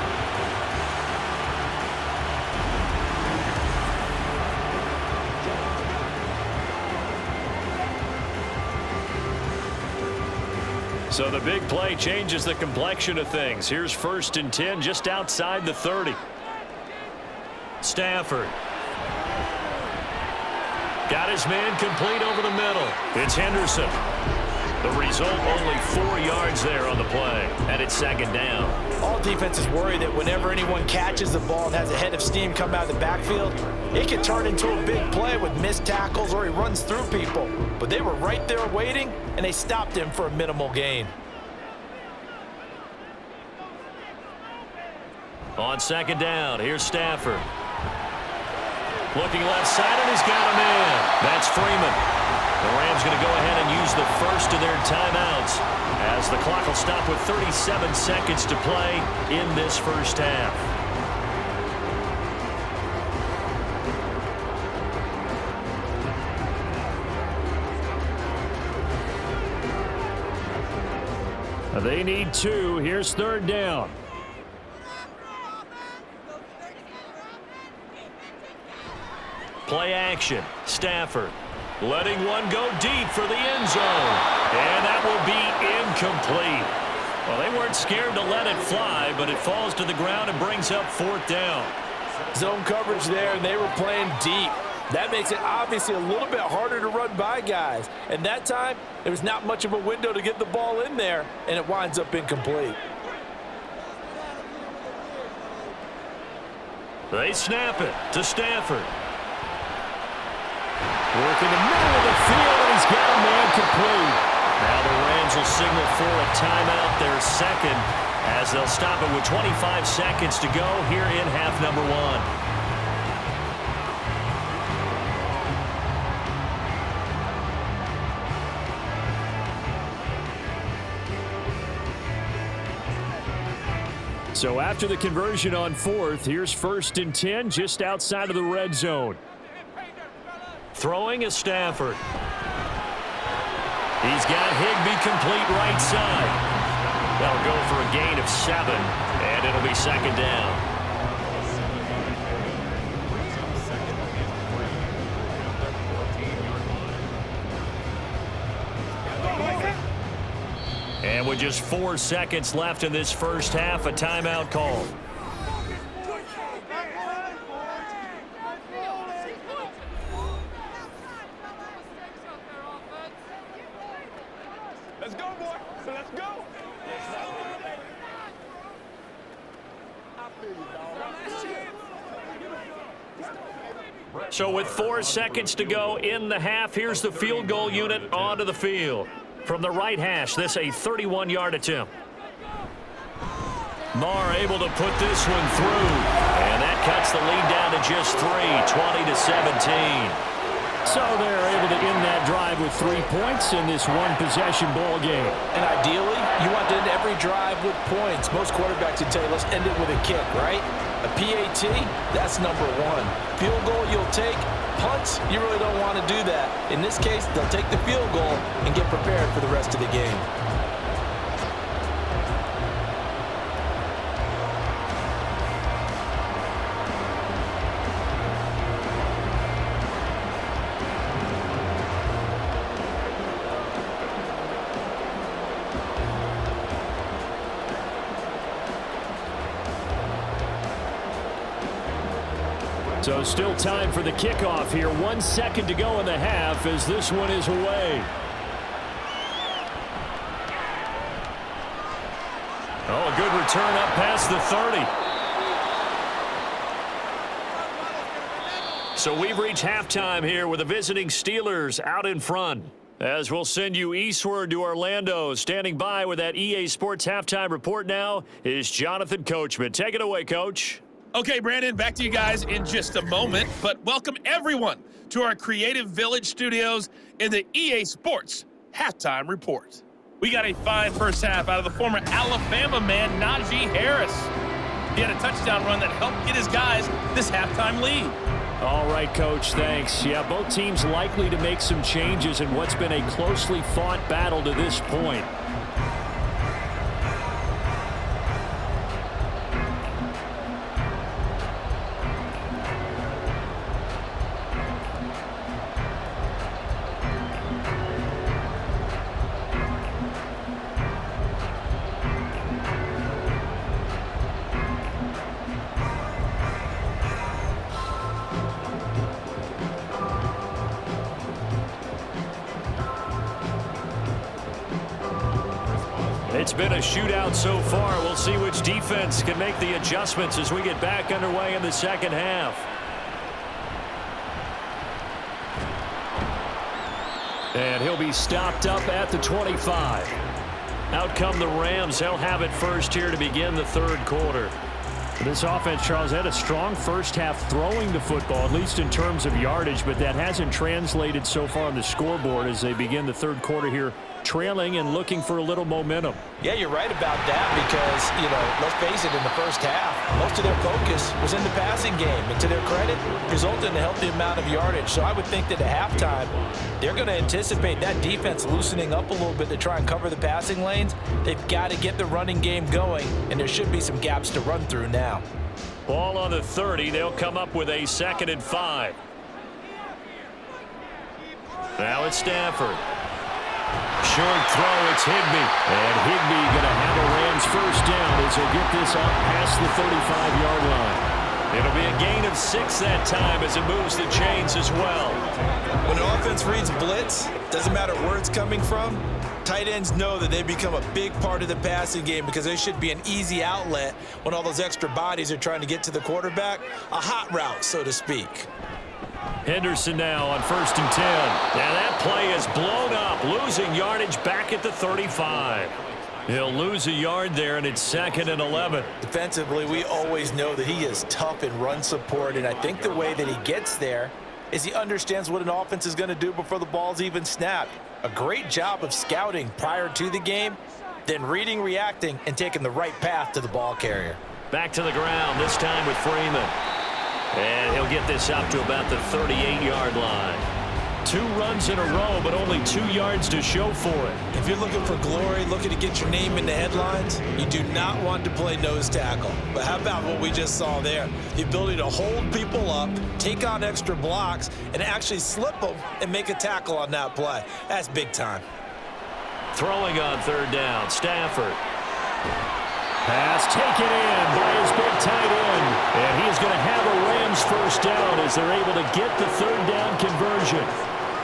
So the big play changes the complexion of things. Here's 1st and 10 just outside the 30. Stafford. Got his man complete over the middle. It's Henderson. The result, only 4 yards there on the play, and it's second down. All defenses worry that whenever anyone catches the ball and has a head of steam come out of the backfield, it can turn into a big play with missed tackles or he runs through people. But they were right there waiting, and they stopped him for a minimal gain. On second down, here's Stafford. Looking left side, and he's got a man. That's Freeman. The Rams going to go ahead and use the first of their timeouts as the clock will stop with 37 seconds to play in this first half. They need 2. Here's third down. Play action. Stafford letting one go deep for the end zone. And that will be incomplete. Well, they weren't scared to let it fly, but it falls to the ground and brings up fourth down. Zone coverage there, and they were playing deep. That makes it obviously a little bit harder to run by guys. And that time, there was not much of a window to get the ball in there, and it winds up incomplete. They snap it to Stafford. Working the middle of the field, and he's got a man complete. Now the Rams will signal for a timeout, their second, as they'll stop it with 25 seconds to go here in half number 1. So after the conversion on fourth, here's 1st and 10 just outside of the red zone. Throwing is Stafford. He's got Higbee complete right side. That'll go for a gain of 7, and it'll be second down. And with just 4 seconds left in this first half, a timeout call. Let's go, boy. Let's go. So with 4 seconds to go in the half, here's the field goal unit onto the field. From the right hash, this a 31-yard attempt. Marr able to put this one through. And that cuts the lead down to just 3, 20-17. So they're able to end that drive with 3 points in this one-possession ball game. And ideally, you want to end every drive with points. Most quarterbacks would tell you, let's end it with a kick, right? A PAT, that's number 1. Field goal you'll take. Punts, you really don't want to do that. In this case, they'll take the field goal and get prepared for the rest of the game. So still time for the kickoff here. 1 second to go in the half as this one is away. Oh, a good return up past the 30. So we've reached halftime here with the visiting Steelers out in front. As we'll send you eastward to Orlando. Standing by with that EA Sports halftime report now is Jonathan Coachman. Take it away, Coach. Okay, Brandon, back to you guys in just a moment, but welcome everyone to our Creative Village studios in the EA Sports Halftime Report. We got a fine first half out of the former Alabama man, Najee Harris. He had a touchdown run that helped get his guys this halftime lead. All right, Coach, thanks. Yeah, both teams likely to make some changes in what's been a closely fought battle to this point. It's been a shootout so far. We'll see which defense can make the adjustments as we get back underway in the second half. And he'll be stopped up at the 25. Out come the Rams. They'll have it first here to begin the third quarter. This offense, Charles, had a strong first half throwing the football, at least in terms of yardage, but that hasn't translated so far on the scoreboard as they begin the third quarter here, trailing and looking for a little momentum. Yeah, you're right about that because, let's face it, in the first half, most of their focus was in the passing game. And to their credit, resulted in a healthy amount of yardage. So I would think that at halftime, they're going to anticipate that defense loosening up a little bit to try and cover the passing lanes. They've got to get the running game going, and there should be some gaps to run through now. Ball on the 30. They'll come up with a 2nd and 5. Now it's Stafford. Short throw, it's Higbee. And Higbee going to have a Rams first down as he'll get this up past the 35-yard line. It'll be a gain of 6 that time as it moves the chains as well. When an offense reads blitz, doesn't matter where it's coming from, tight ends know that they become a big part of the passing game because they should be an easy outlet when all those extra bodies are trying to get to the quarterback. A hot route, so to speak. Henderson now on 1st and 10. Now that play is blown up, losing yardage back at the 35. He'll lose a yard there, and it's 2nd and 11. Defensively, we always know that he is tough in run support, and I think the way that he gets there is he understands what an offense is going to do before the ball's even snapped. A great job of scouting prior to the game, then reading, reacting, and taking the right path to the ball carrier. Back to the ground, this time with Freeman. And he'll get this up to about the 38-yard line. 2 runs in a row, but only 2 yards to show for it. If you're looking for glory, looking to get your name in the headlines, you do not want to play nose tackle. But how about what we just saw there? The ability to hold people up, take on extra blocks, and actually slip them and make a tackle on that play. That's big time. Throwing on 3rd down, Stafford. Pass taken in by his big tight end. And he's going to have a Rams first down as they're able to get the 3rd down conversion.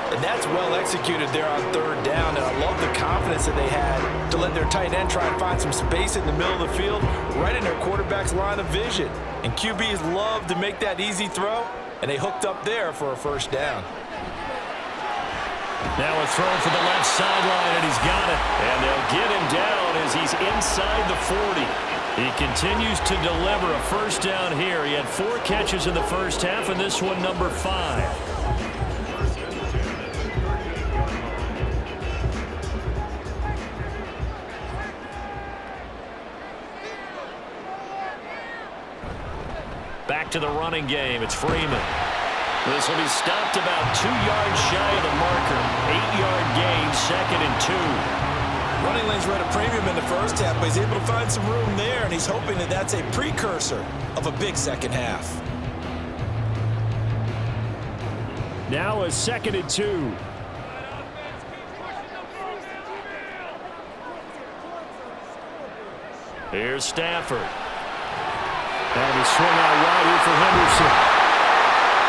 And that's well executed there on 3rd down. And I love the confidence that they had to let their tight end try and find some space in the middle of the field, right in their quarterback's line of vision. And QBs love to make that easy throw, and they hooked up there for a first down. Now a throw for the left sideline, and he's got it. And they'll get him down as he's inside the 40. He continues to deliver a first down here. He had 4 catches in the first half, and this one number 5. Back to the running game. It's Freeman. This will be stopped about 2 yards shy of the marker. 8-yard gain, 2nd and 2. Running lanes were at a premium in the first half, but he's able to find some room there, and he's hoping that that's a precursor of a big second half. Now a 2nd and 2. Here's Stafford. And he swung out wide here for Henderson.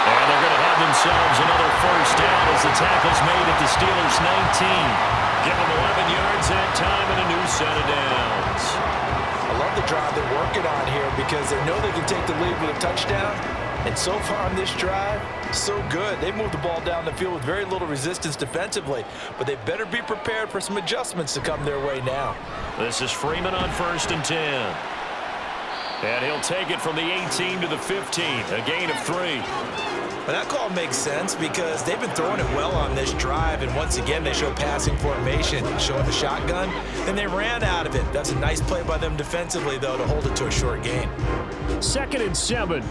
And they're going to have themselves another first down as the tackle's made at the Steelers' 19. Give them 11 yards that time and a new set of downs. I love the drive they're working on here because they know they can take the lead with a touchdown. And so far on this drive, so good. They moved the ball down the field with very little resistance defensively, but they better be prepared for some adjustments to come their way now. This is Freeman on 1st and 10. And he'll take it from the 18 to the 15, a gain of 3. But that call makes sense because they've been throwing it well on this drive, and once again they show passing formation, showing the shotgun, and they ran out of it. That's a nice play by them defensively, though, to hold it to a short gain. 2nd and 7.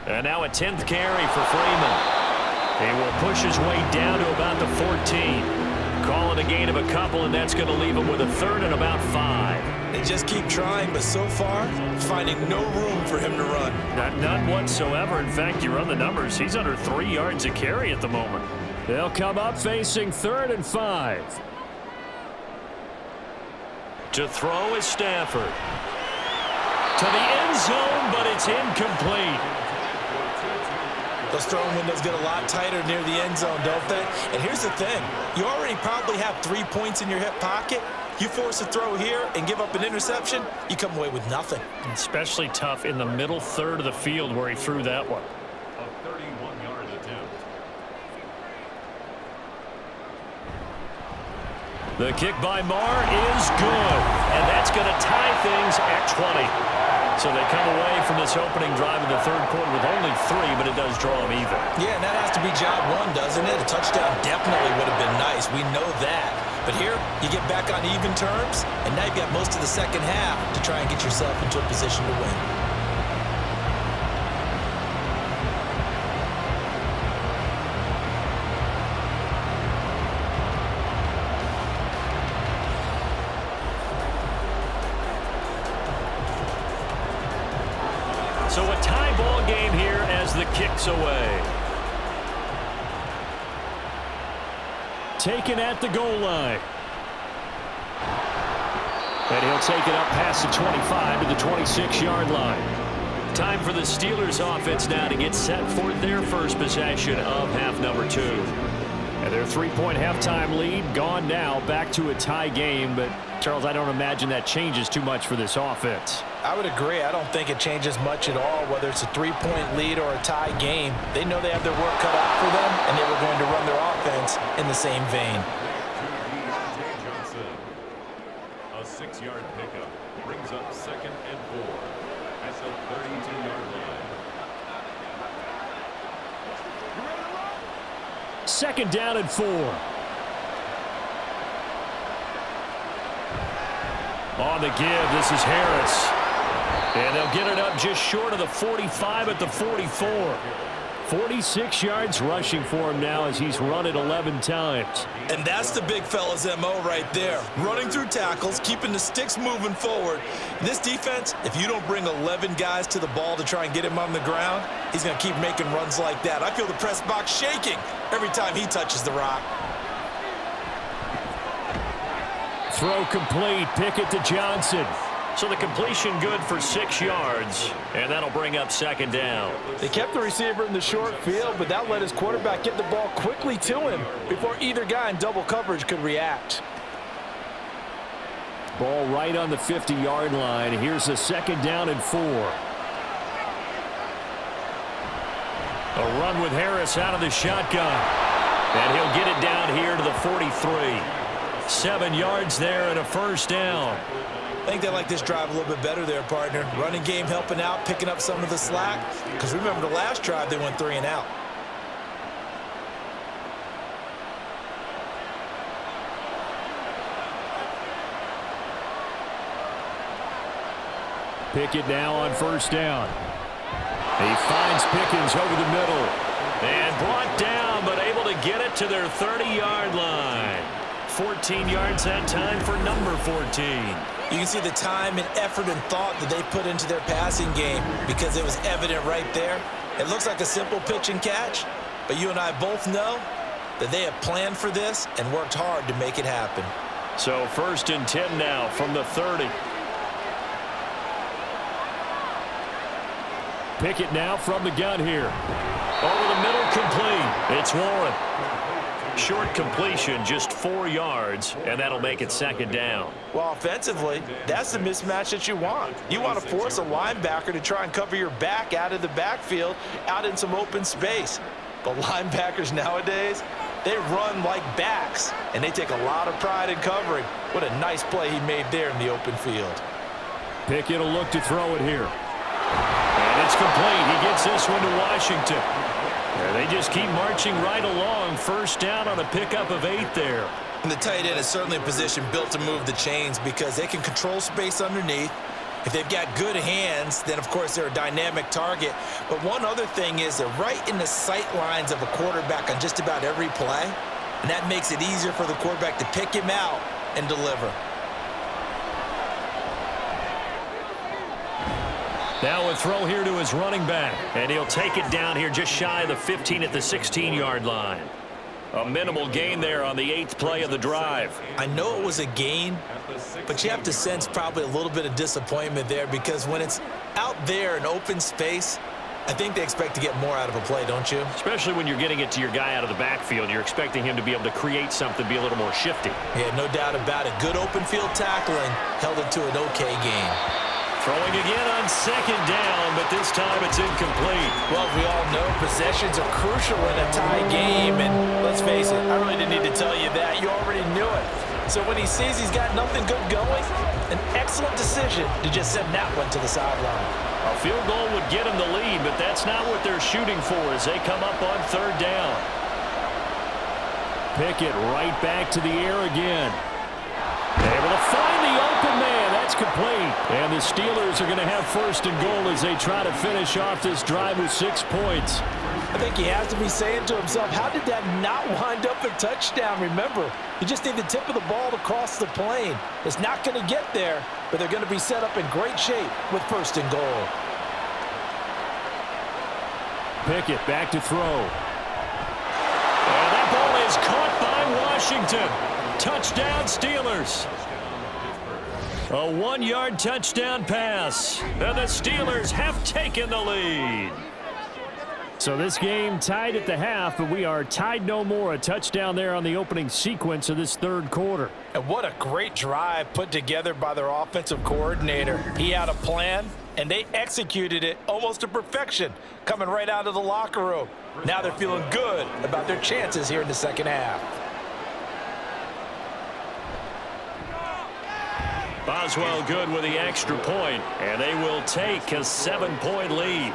And now a 10th carry for Freeman. He will push his way down to about the 14. Call it a gain of a couple, and that's going to leave him with a 3rd and about 5. They just keep trying, but so far, finding no room for him to run. None whatsoever. In fact, you run the numbers. He's under 3 yards a carry at the moment. They'll come up facing 3rd and 5. To throw is Stafford. To the end zone, but it's incomplete. Those throwing windows get a lot tighter near the end zone, don't they? And here's the thing. You already probably have 3 points in your hip pocket. You force a throw here and give up an interception, you come away with nothing. Especially tough in the middle third of the field where he threw that one. A 31-yard attempt. The kick by Marr is good, and that's going to tie things at 20. So they come away from this opening drive in the third quarter with only 3, but it does draw them even. Yeah, and that has to be job one, doesn't it? A touchdown definitely would have been nice. We know that. But here, you get back on even terms, and now you've got most of the second half to try and get yourself into a position to win. So a tie ball game here as the kick's away. Taken at the goal line. And he'll take it up past the 25 to the 26-yard line. Time for the Steelers offense now to get set for their first possession of half number 2. And their 3-point halftime lead gone now, back to a tie game. But, Charles, I don't imagine that changes too much for this offense. I would agree. I don't think it changes much at all, whether it's a 3-point lead or a tie game. They know they have their work cut out for them, and they were going to run their offense in the same vein. Johnson. A 6-yard pickup brings up 2nd and 4 at the 32-yard line. Second down and 4. On the give, this is Harris. And they'll get it up just short of the 45 at the 44. 46 yards rushing for him now as he's run it 11 times. And that's the big fella's MO right there. Running through tackles, keeping the sticks moving forward. This defense, if you don't bring 11 guys to the ball to try and get him on the ground, he's going to keep making runs like that. I feel the press box shaking every time he touches the rock. Throw complete. Pickett to Johnson. So the completion good for 6 yards, and that'll bring up second down. They kept the receiver in the short field, but that let his quarterback get the ball quickly to him before either guy in double coverage could react. Ball right on the 50-yard line. Here's a second down and 4. A run with Harris out of the shotgun. And he'll get it down here to the 43. 7 yards there and a first down. I think they like this drive a little bit better there, partner. Running game helping out, picking up some of the slack. Because remember the last drive, they went 3 and out. Pickett now on first down. He finds Pickens over the middle. And brought down, but able to get it to their 30-yard line. 14 yards that time for number 14. You can see the time and effort and thought that they put into their passing game because it was evident right there. It looks like a simple pitch and catch, but you and I both know that they have planned for this and worked hard to make it happen. So 1st and 10 now from the 30. Pickett now from the gun here. Over the middle, complete. It's Warren. Short completion, just 4 yards, and that'll make it second down. Well, offensively, that's the mismatch that you want. You want to force a linebacker to try and cover your back out of the backfield, out in some open space. But linebackers nowadays, they run like backs, and they take a lot of pride in covering. What a nice play he made there in the open field. Pickett will look to throw it here. And it's complete. He gets this one to Washington. And they just keep marching right along. First down on a pickup of 8 there. And the tight end is certainly a position built to move the chains because they can control space underneath. If they've got good hands, then, of course, they're a dynamic target. But one other thing is they're right in the sight lines of a quarterback on just about every play. And that makes it easier for the quarterback to pick him out and deliver. Now a throw here to his running back. And he'll take it down here just shy of the 15 at the 16-yard line. A minimal gain there on the 8th play of the drive. I know it was a gain, but you have to sense probably a little bit of disappointment there because when it's out there in open space, I think they expect to get more out of a play, don't you? Especially when you're getting it to your guy out of the backfield. You're expecting him to be able to create something, be a little more shifty. Yeah, no doubt about it. Good open field tackling held it to an okay game. Throwing again on second down, but this time it's incomplete. Well, we all know possessions are crucial in a tie game, and let's face it, I really didn't need to tell you that. You already knew it. So when he sees he's got nothing good going, an excellent decision to just send that one to the sideline. A field goal would get them the lead, but that's not what they're shooting for as they come up on third down. Pickett right back to the air again. Able to find the open man. That's complete. And the Steelers are going to have first and goal as they try to finish off this drive with 6 points. I think he has to be saying to himself, how did that not wind up a touchdown? Remember, you just need the tip of the ball to cross the plane. It's not going to get there, but they're going to be set up in great shape with first and goal. Pickett back to throw. And that ball is caught by Washington. Touchdown, Steelers. A 1-yard touchdown pass. And the Steelers have taken the lead. So this game tied at the half, but we are tied no more. A touchdown there on the opening sequence of this third quarter. And what a great drive put together by their offensive coordinator. He had a plan, and they executed it almost to perfection, coming right out of the locker room. Now they're feeling good about their chances here in the second half. Boswell good with the extra point, and they will take a 7-point lead.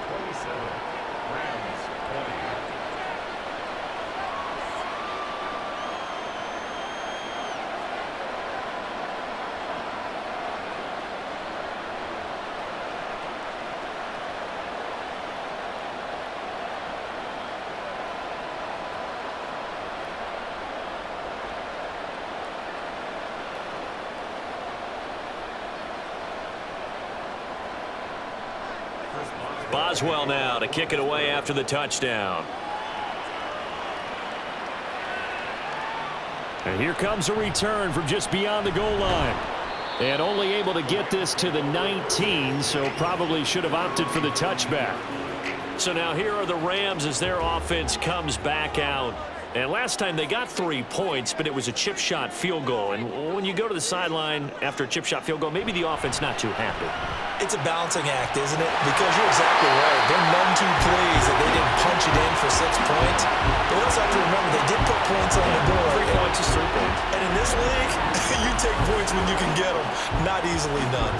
Boswell now to kick it away after the touchdown. And here comes a return from just beyond the goal line. And only able to get this to the 19, so probably should have opted for the touchback. So now here are the Rams as their offense comes back out. And last time they got 3 points, but it was a chip shot field goal. And when you go to the sideline after a chip shot field goal, maybe the offense not too happy. It's a balancing act, isn't it? Because you're exactly right. They're none too pleased that they didn't punch it in for 6 points. But we also have to remember they did put points on the board. 3 points is 3 points. And in this league, you take points when you can get them. Not easily done.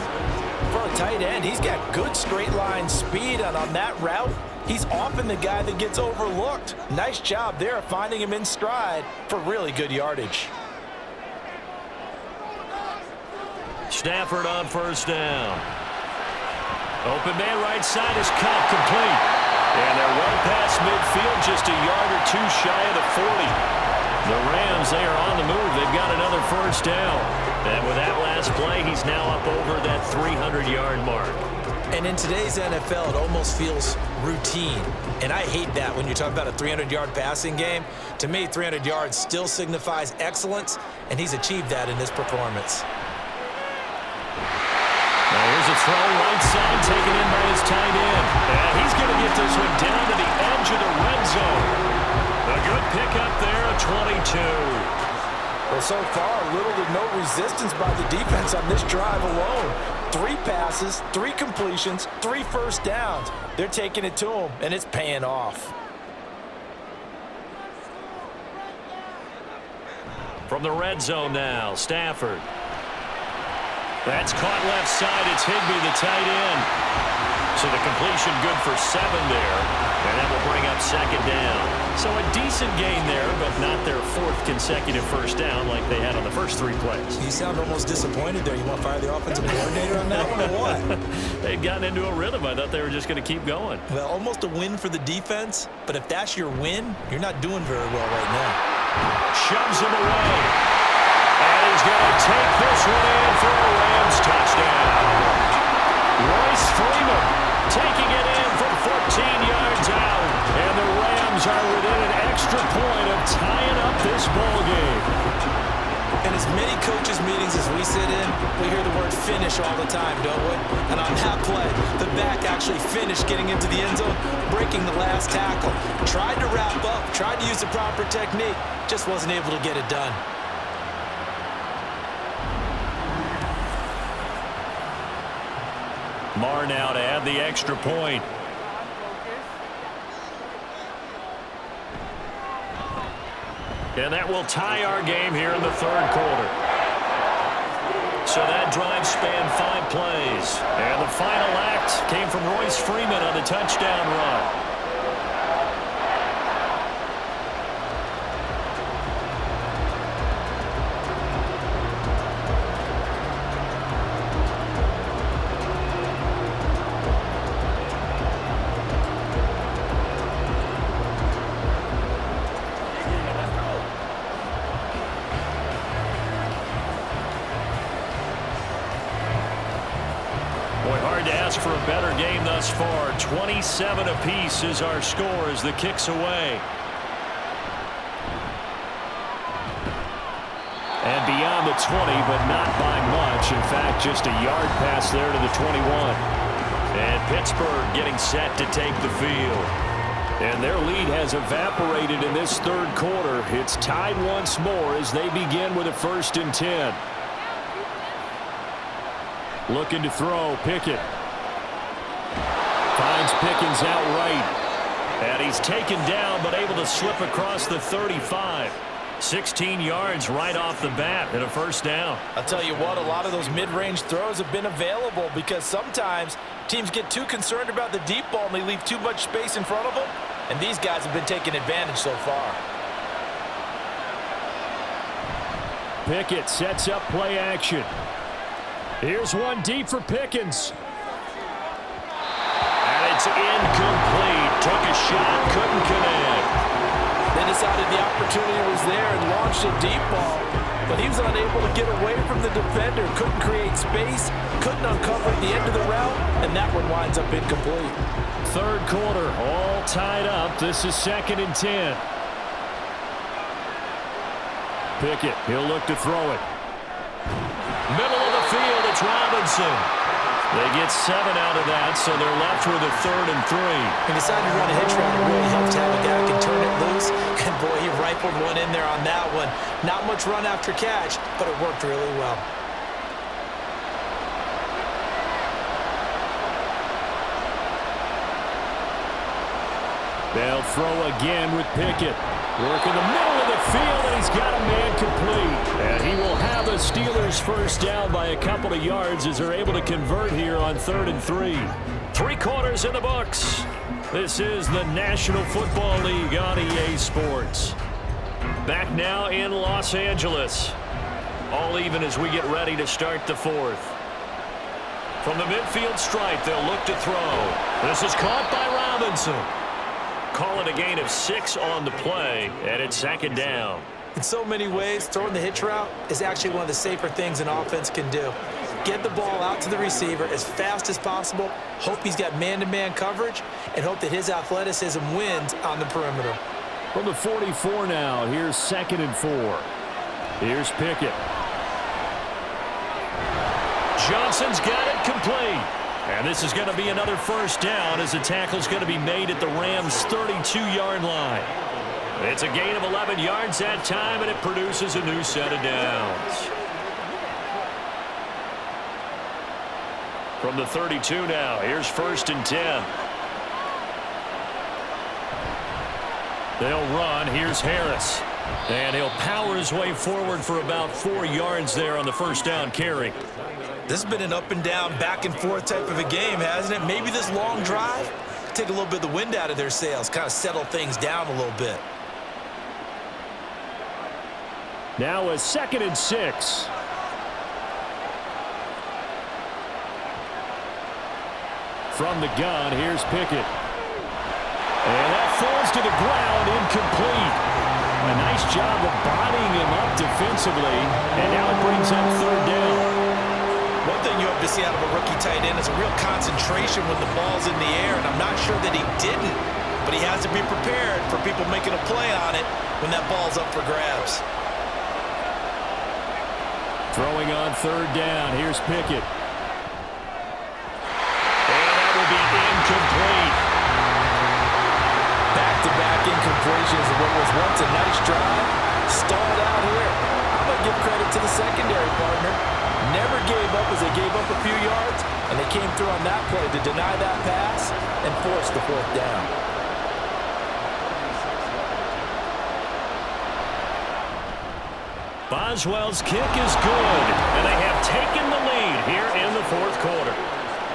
For a tight end, he's got good straight line speed, and on that route, he's often the guy that gets overlooked. Nice job there of finding him in stride for really good yardage. Stafford on first down. Open man right side is caught complete. And they're well past midfield, just a yard or two shy of the 40. The Rams, they are on the move. They've got another first down. And with that last play, he's now up over that 300-yard mark. And in today's NFL, it almost feels routine. And I hate that when you're talking about a 300-yard passing game. To me, 300 yards still signifies excellence, and he's achieved that in this performance. Now here's a throw right side taken in by his tight end. And he's going to get this one down to the edge of the red zone. A good pickup there, a 22. Well, so far, little to no resistance by the defense on this drive alone. 3 passes, 3 completions, 3 first downs. They're taking it to him, and it's paying off. From the red zone now, Stafford. That's caught left side. It's Higbee, the tight end. So the completion good for 7 there. And that will bring up second down. So a decent gain there, but not their 4th consecutive first down like they had on the first 3 plays. You sound almost disappointed there. You want to fire the offensive coordinator on that one or what? They'd gotten into a rhythm. I thought they were just going to keep going. Well, almost a win for the defense. But if that's your win, you're not doing very well right now. Shoves him away. And he's going to take this one in for a Rams touchdown. Royce Freeman taking it in from 14 yards out. And the Rams are within an extra point of tying up this ball game. And In as many coaches' meetings as we sit in, we hear the word finish all the time, don't we? And on that play, the back actually finished getting into the end zone, breaking the last tackle. Tried to wrap up, tried to use the proper technique, just wasn't able to get it done. Marr now to add the extra point. And that will tie our game here in the third quarter. So that drive spanned 5 plays. And the final act came from Royce Freeman on the touchdown run. For a better game thus far. 27 apiece is our score as the kick's away. And beyond the 20, but not by much. In fact, just a yard pass there to the 21. And Pittsburgh getting set to take the field. And their lead has evaporated in this third quarter. It's tied once more as they begin with a 1st and 10. Looking to throw, Pickett. Finds Pickens outright. And he's taken down, but able to slip across the 35. 16 yards right off the bat and a 1st down. I'll tell you what, a lot of those mid-range throws have been available because sometimes teams get too concerned about the deep ball and they leave too much space in front of them. And these guys have been taking advantage so far. Pickett sets up play action. Here's one deep for Pickens. It's incomplete. Took a shot, couldn't connect. They decided the opportunity was there and launched a deep ball, but he was unable to get away from the defender. Couldn't create space, couldn't uncover at the end of the route, and that one winds up incomplete. Third quarter, all tied up. This is 2nd and 10. Pickett, he'll look to throw it. Middle of the field, it's Robinson. They get 7 out of that, so they're left with a 3rd and 3. He decided to run a hitch route. It really helped to have a guy who can turn it loose. And, boy, he rifled one in there on that one. Not much run after catch, but it worked really well. They'll throw again with Pickett. Work in the middle of the field, and he's got a man complete. And he will have a Steelers 1st down by a couple of yards as they're able to convert here on 3rd and 3. 3 quarters in the books. This is the National Football League on EA Sports. Back now in Los Angeles. All even as we get ready to start the 4th. From the midfield stripe, they'll look to throw. This is caught by Robinson. Call it a gain of 6 on the play, and it's 2nd down. In so many ways, throwing the hitch route is actually one of the safer things an offense can do. Get the ball out to the receiver as fast as possible, hope he's got man-to-man coverage, and hope that his athleticism wins on the perimeter. From the 44 now, here's 2nd and 4. Here's Pickett. Johnson's got it complete. And this is going to be another 1st down as the tackle's going to be made at the Rams' 32-yard line. It's a gain of 11 yards that time, and it produces a new set of downs. From the 32 now, here's 1st and 10. They'll run. Here's Harris. And he'll power his way forward for about 4 yards there on the 1st down carry. This has been an up and down, back and forth type of a game, hasn't it? Maybe this long drive, take a little bit of the wind out of their sails, kind of settle things down a little bit. Now a 2nd and 6. From the gun, here's Pickett. And that falls to the ground, incomplete. A nice job of bodying him up defensively, and now it brings up 3rd down. One thing you hope to see out of a rookie tight end is a real concentration when the ball's in the air, and I'm not sure that he didn't, but he has to be prepared for people making a play on it when that ball's up for grabs. Throwing on third down. Here's Pickett. And that will be incomplete. Back-to-back incompletions of what was once a nice drive. Stalled out here. I'm going to give credit to the secondary partner. Never gave up as they gave up a few yards, and they came through on that play to deny that pass and force the fourth down. Boswell's kick is good, and they have taken the lead here in the fourth quarter.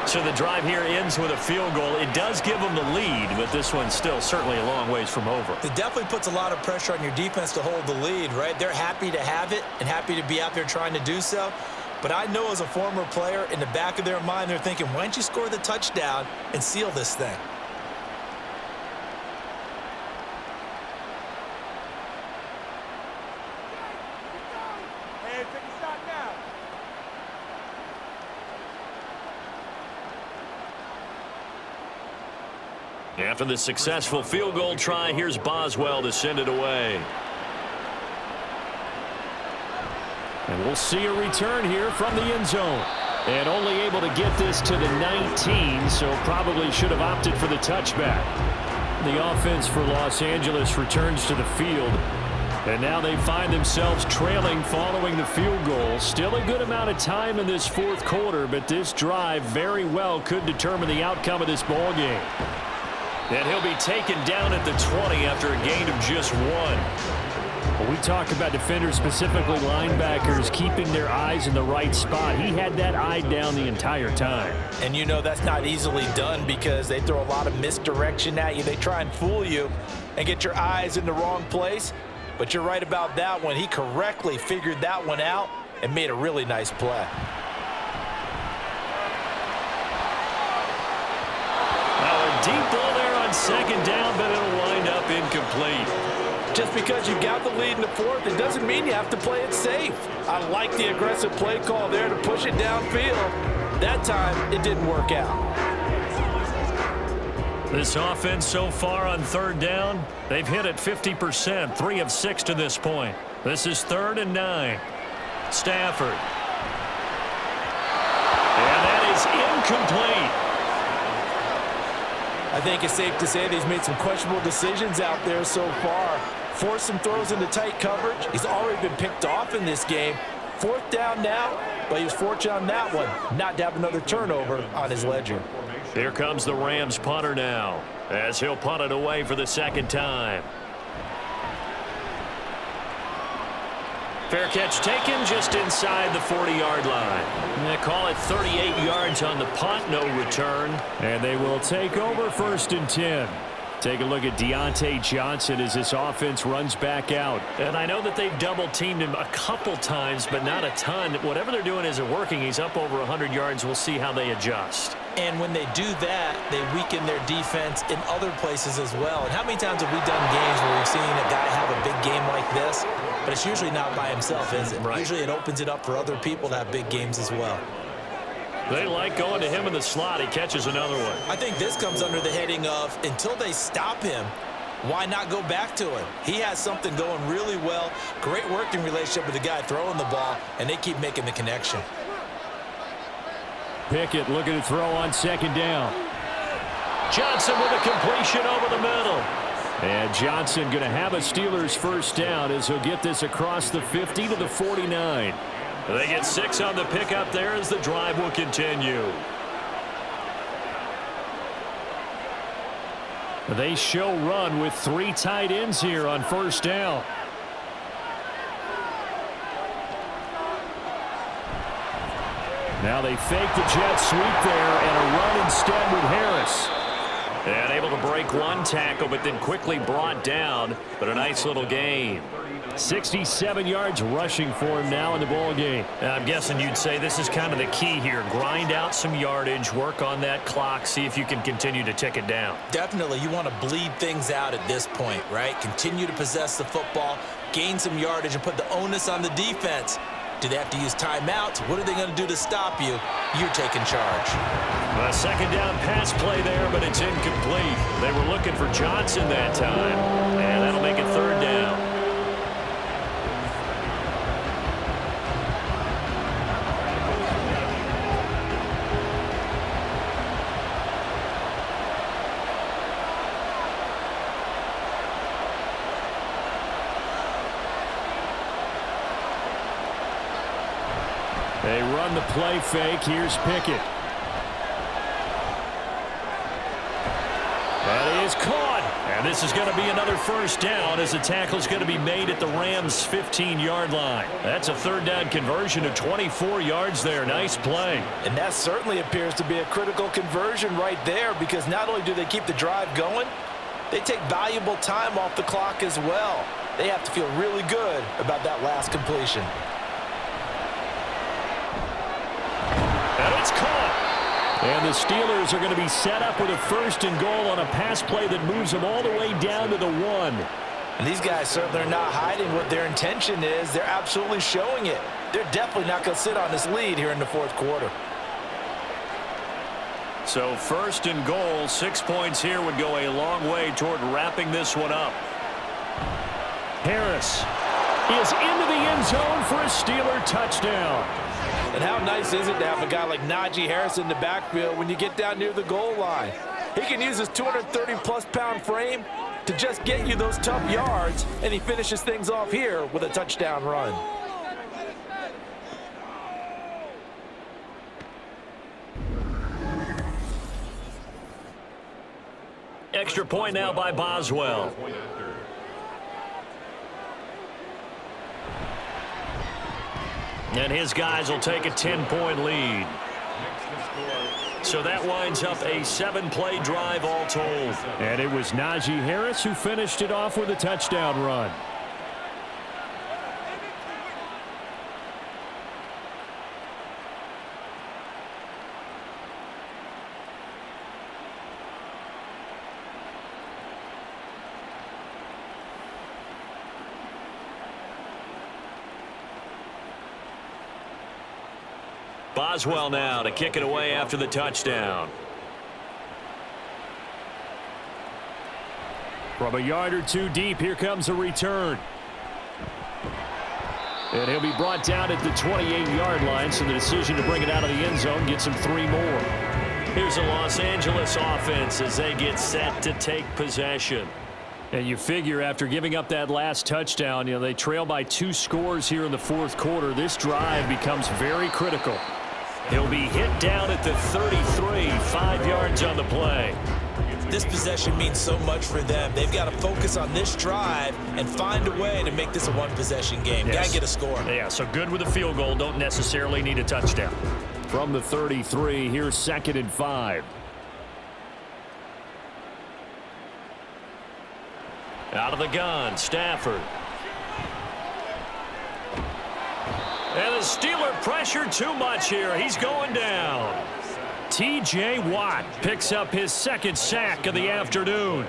So the drive here ends with a field goal. It does give them the lead, but this one's still certainly a long ways from over. It definitely puts a lot of pressure on your defense to hold the lead, right? They're happy to have it and happy to be out there trying to do so. But I know as a former player, in the back of their mind, they're thinking, why don't you score the touchdown and seal this thing? Hey, take a shot now. After the successful field goal try, here's Boswell to send it away. And we'll see a return here from the end zone. And only able to get this to the 19, so probably should have opted for the touchback. The offense for Los Angeles returns to the field. And now they find themselves trailing following the field goal. Still a good amount of time in this fourth quarter, but this drive very well could determine the outcome of this ball game. And he'll be taken down at the 20 after a gain of just one. Well, we talk about defenders, specifically linebackers, keeping their eyes in the right spot. He had that eye down the entire time. And you know that's not easily done because they throw a lot of misdirection at you. They try and fool you and get your eyes in the wrong place. But you're right about that one. He correctly figured that one out and made a really nice play. Now a deep ball there on second down, but it'll wind up incomplete. Just because you got the lead in the fourth, it doesn't mean you have to play it safe. I like the aggressive play call there to push it downfield. That time, it didn't work out. This offense so far on third down, they've hit it 50%, 3 of 6 to this point. This is 3rd and 9. Stafford. And that is incomplete. I think it's safe to say that he's made some questionable decisions out there so far. Forced some throws into tight coverage. He's already been picked off in this game. 4th down now, but he was fortunate on that one not to have another turnover on his ledger. Here comes the Rams punter now, as he'll punt it away for the second time. Fair catch taken just inside the 40-yard line. They call it 38 yards on the punt, no return. And they will take over 1st and 10. Take a look at Deontay Johnson as this offense runs back out. And I know that they've double-teamed him a couple times, but not a ton. Whatever they're doing isn't working. He's up over 100 yards. We'll see how they adjust. And when they do that, they weaken their defense in other places as well. And how many times have we done games where we've seen a guy have a big game like this? But it's usually not by himself, is it? Right. Usually it opens it up for other people to have big games as well. They like going to him in the slot. He catches another one. I think this comes under the heading of, until they stop him, why not go back to him? He has something going really well. Great working relationship with the guy throwing the ball, and they keep making the connection. Pickett looking to throw on second down. Johnson with a completion over the middle. And Johnson going to have a Steelers first down as he'll get this across the 50 to the 49. They get 6 on the pickup there as the drive will continue. They show run with 3 tight ends here on first down. Now they fake the jet sweep there and a run instead with Harris. And able to break one tackle, but then quickly brought down. But a nice little gain. 67 yards rushing for him now in the ball game. I'm guessing you'd say this is kind of the key here. Grind out some yardage, work on that clock, see if you can continue to tick it down. Definitely, you want to bleed things out at this point, right? Continue to possess the football, gain some yardage, and put the onus on the defense. Do they have to use timeouts? What are they going to do to stop you? You're taking charge. A second down pass play there, but it's incomplete. They were looking for Johnson that time, and that'll make it 3rd down. They run the play fake. Here's Pickett. That is caught. And this is going to be another first down as the tackle is going to be made at the Rams' 15-yard line. That's a third down conversion of 24 yards there. Nice play. And that certainly appears to be a critical conversion right there, because not only do they keep the drive going, they take valuable time off the clock as well. They have to feel really good about that last completion. And it's caught. And the Steelers are going to be set up with a first and goal on a pass play that moves them all the way down to the 1. And these guys certainly are not hiding what their intention is. They're absolutely showing it. They're definitely not going to sit on this lead here in the fourth quarter. So first and goal, 6 points here would go a long way toward wrapping this one up. Harris is into the end zone for a Steeler touchdown. And how nice is it to have a guy like Najee Harris in the backfield when you get down near the goal line? He can use his 230-plus pound frame to just get you those tough yards, and he finishes things off here with a touchdown run. Extra point now by Boswell. And his guys will take a 10-point lead. So that winds up a 7-play drive all told. And it was Najee Harris who finished it off with a touchdown run. Boswell now to kick it away after the touchdown. From a yard or two deep, here comes a return. And he'll be brought down at the 28-yard line, so the decision to bring it out of the end zone gets him 3 more. Here's a Los Angeles offense as they get set to take possession. And you figure after giving up that last touchdown, they trail by 2 scores here in the fourth quarter. This drive becomes very critical. He'll be hit down at the 33, 5 yards on the play. This possession means so much for them. They've got to focus on this drive and find a way to make this a one-possession game. Yes. Got to get a score. Yeah, so good with a field goal. Don't necessarily need a touchdown. From the 33, here's 2nd and 5. Out of the gun, Stafford. And the Steeler pressure too much here. He's going down. T.J. Watt picks up his 2nd sack of the afternoon.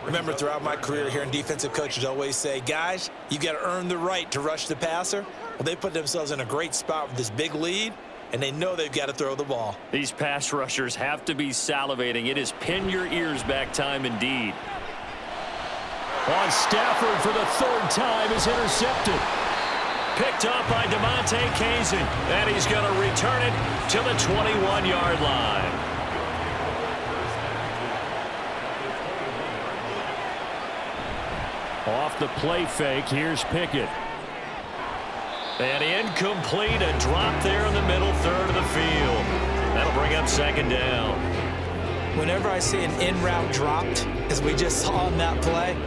Remember, throughout my career here in defensive coaches always say, guys, you got to earn the right to rush the passer. Well, they put themselves in a great spot with this big lead, and they know they've got to throw the ball. These pass rushers have to be salivating. It is pin your ears back time indeed. On Stafford for the 3rd time is intercepted. Picked up by DeMonte Kazin, and he's going to return it to the 21-yard line. Off the play fake, here's Pickett. And incomplete, a drop there in the middle third of the field. That'll bring up 2nd down. Whenever I see an in-route dropped, as we just saw on that play,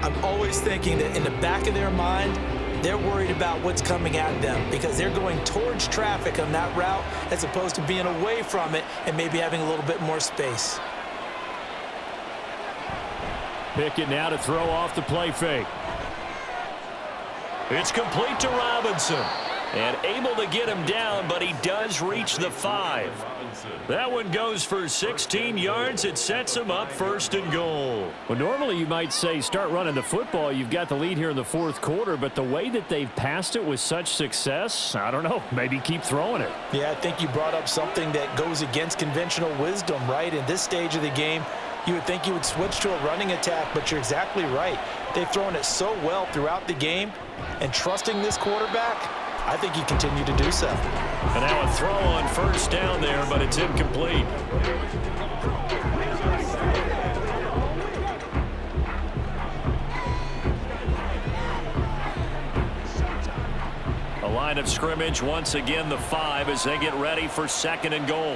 I'm always thinking that in the back of their mind, they're worried about what's coming at them because they're going towards traffic on that route as opposed to being away from it and maybe having a little bit more space. Pickett now to throw off the play fake. It's complete to Robinson. And able to get him down, but he does reach the 5. That one goes for 16 yards. It sets him up 1st and goal. Well, normally you might say start running the football. You've got the lead here in the fourth quarter, but the way that they've passed it with such success, I don't know, maybe keep throwing it. Yeah, I think you brought up something that goes against conventional wisdom, right? In this stage of the game, you would think you would switch to a running attack, but you're exactly right. They've thrown it so well throughout the game, and trusting this quarterback, I think you continue to do so. And now a throw on 1st down there, but it's incomplete. Line of scrimmage once again the 5 as they get ready for 2nd and goal.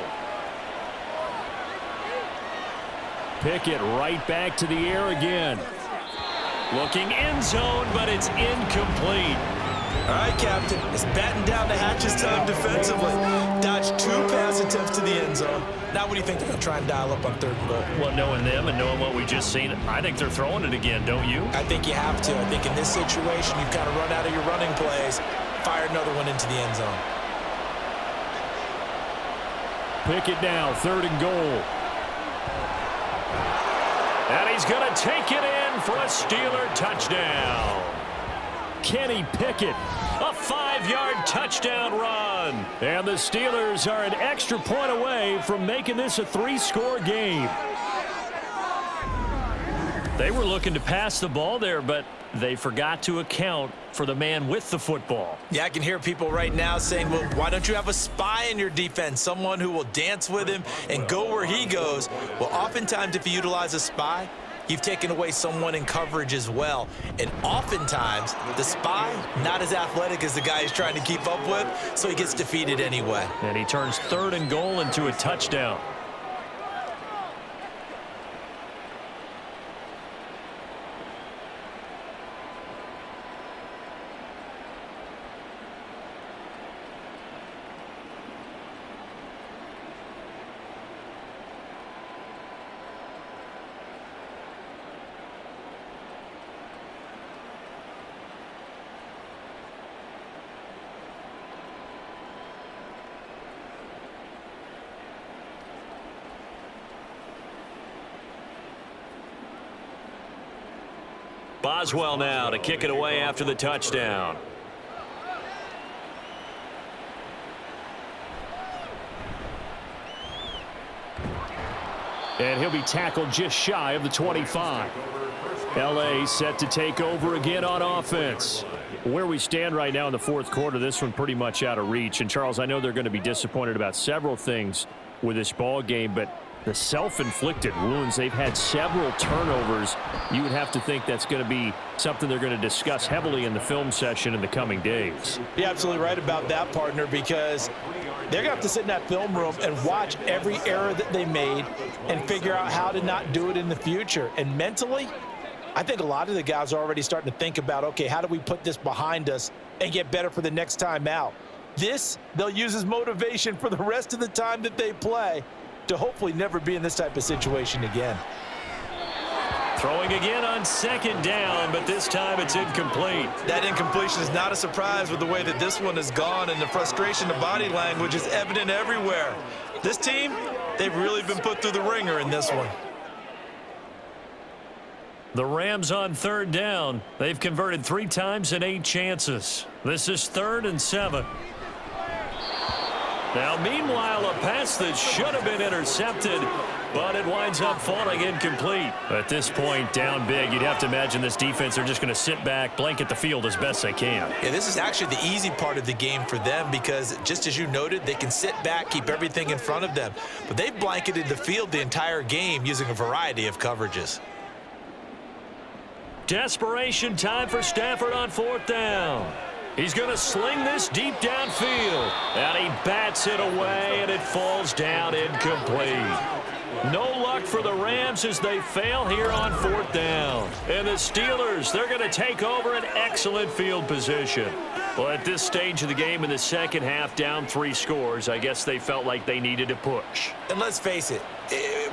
Pickett right back to the air again. Looking end zone, but it's incomplete. All right, Captain. It's batten down the hatches time defensively. Dodged 2 pass attempts to the end zone. Now what do you think they're going to try and dial up on 3rd and goal? Well, knowing them and knowing what we just seen, I think they're throwing it again, don't you? I think you have to. I think in this situation, you kind of run out of your running plays, fire another one into the end zone. Pickett now, 3rd and goal. And he's going to take it in for a Steeler touchdown. Kenny Pickett, a 5-yard touchdown run. And the Steelers are an extra point away from making this a 3-score game. They were looking to pass the ball there, but they forgot to account for the man with the football. Yeah, I can hear people right now saying, well, why don't you have a spy in your defense, someone who will dance with him and go where he goes? Well, oftentimes if you utilize a spy, you've taken away someone in coverage as well. And oftentimes, the spy, not as athletic as the guy he's trying to keep up with, so he gets defeated anyway. And he turns 3rd and goal into a touchdown. Boswell now to kick it away after the touchdown. And he'll be tackled just shy of the 25. L.A. set to take over again on offense. Where we stand right now in the 4th quarter, this one pretty much out of reach. And, Charles, I know they're going to be disappointed about several things with this ball game, but the self-inflicted wounds, they've had several turnovers. You would have to think that's going to be something they're going to discuss heavily in the film session in the coming days. You're absolutely right about that, partner, because they're going to have to sit in that film room and watch every error that they made and figure out how to not do it in the future. And mentally, I think a lot of the guys are already starting to think about, okay, how do we put this behind us and get better for the next time out? This, they'll use as motivation for the rest of the time that they play to hopefully never be in this type of situation again. Throwing again on 2nd down, but this time it's incomplete. That incompletion is not a surprise with the way that this one has gone, and the frustration of body language is evident everywhere. This team, they've really been put through the ringer in this one. The Rams on 3rd down. They've converted 3 times in 8 chances. This is 3rd and 7. Now, meanwhile, a pass that should have been intercepted, but it winds up falling incomplete. At this point, down big, you'd have to imagine this defense are just going to sit back, blanket the field as best they can. Yeah, this is actually the easy part of the game for them because, just as you noted, they can sit back, keep everything in front of them. But they've blanketed the field the entire game using a variety of coverages. Desperation time for Stafford on 4th down. He's going to sling this deep downfield. And he bats it away, and it falls down incomplete. No luck for the Rams as they fail here on 4th down. And the Steelers, they're going to take over an excellent field position. Well, at this stage of the game in the second half, down 3 scores, I guess they felt like they needed a push. And let's face it,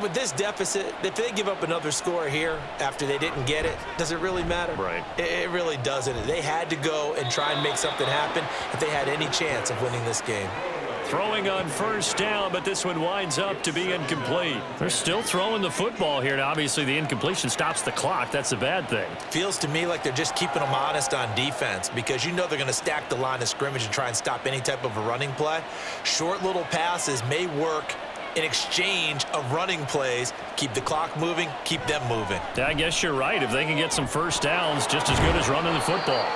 with this deficit, if they give up another score here after they didn't get it, does it really matter? Right. It really doesn't. They had to go and try and make something happen if they had any chance of winning this game. Throwing on 1st down, but this one winds up to be incomplete. They're still throwing the football here, and obviously the incompletion stops the clock. That's a bad thing. Feels to me like they're just keeping them honest on defense because you know they're going to stack the line of scrimmage and try and stop any type of a running play. Short little passes may work in exchange of running plays. Keep the clock moving, keep them moving. I guess you're right. If they can get some 1st downs, just as good as running the football.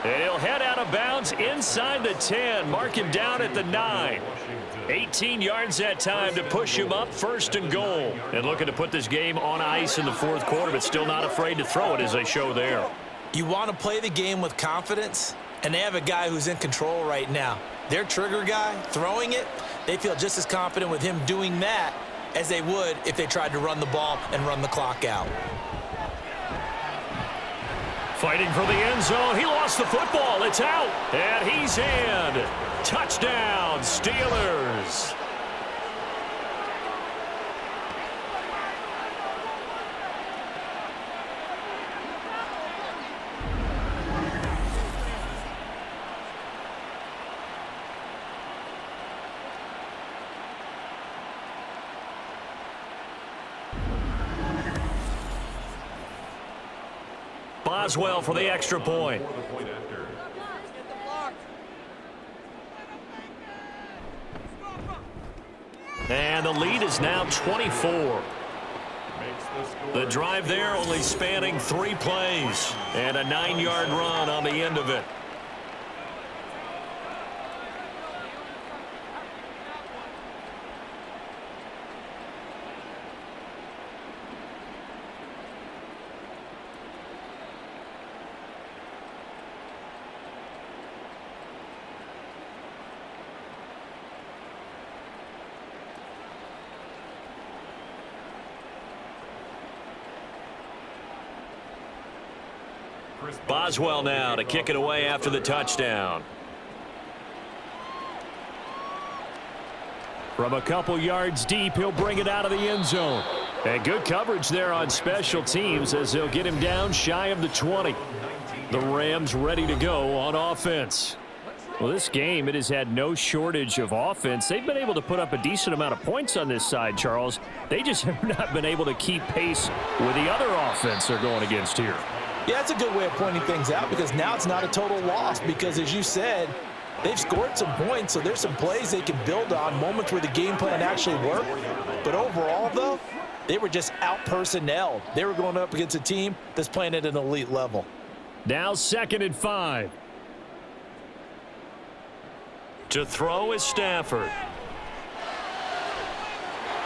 And he'll head out of bounds inside the 10, mark him down at the 9. 18 yards that time to push him up 1st and goal. And looking to put this game on ice in the 4th quarter, but still not afraid to throw it as they show there. You want to play the game with confidence? And they have a guy who's in control right now. Their trigger guy, throwing it, they feel just as confident with him doing that as they would if they tried to run the ball and run the clock out. Fighting for the end zone. He lost the football. It's out. And he's in. Touchdown, Steelers. Boswell for the extra point. And the lead is now 24. The drive there only spanning 3 plays and a 9-yard run on the end of it. Boswell now to kick it away after the touchdown. From a couple yards deep, he'll bring it out of the end zone. And good coverage there on special teams as they'll get him down shy of the 20. The Rams ready to go on offense. Well, this game, it has had no shortage of offense. They've been able to put up a decent amount of points on this side, Charles. They just have not been able to keep pace with the other offense they're going against here. Yeah, that's a good way of pointing things out because now it's not a total loss because, as you said, they've scored some points, so there's some plays they can build on, moments where the game plan actually worked. But overall, though, they were just out-personnelled. They were going up against a team that's playing at an elite level. Now 2nd and 5. To throw is Stafford.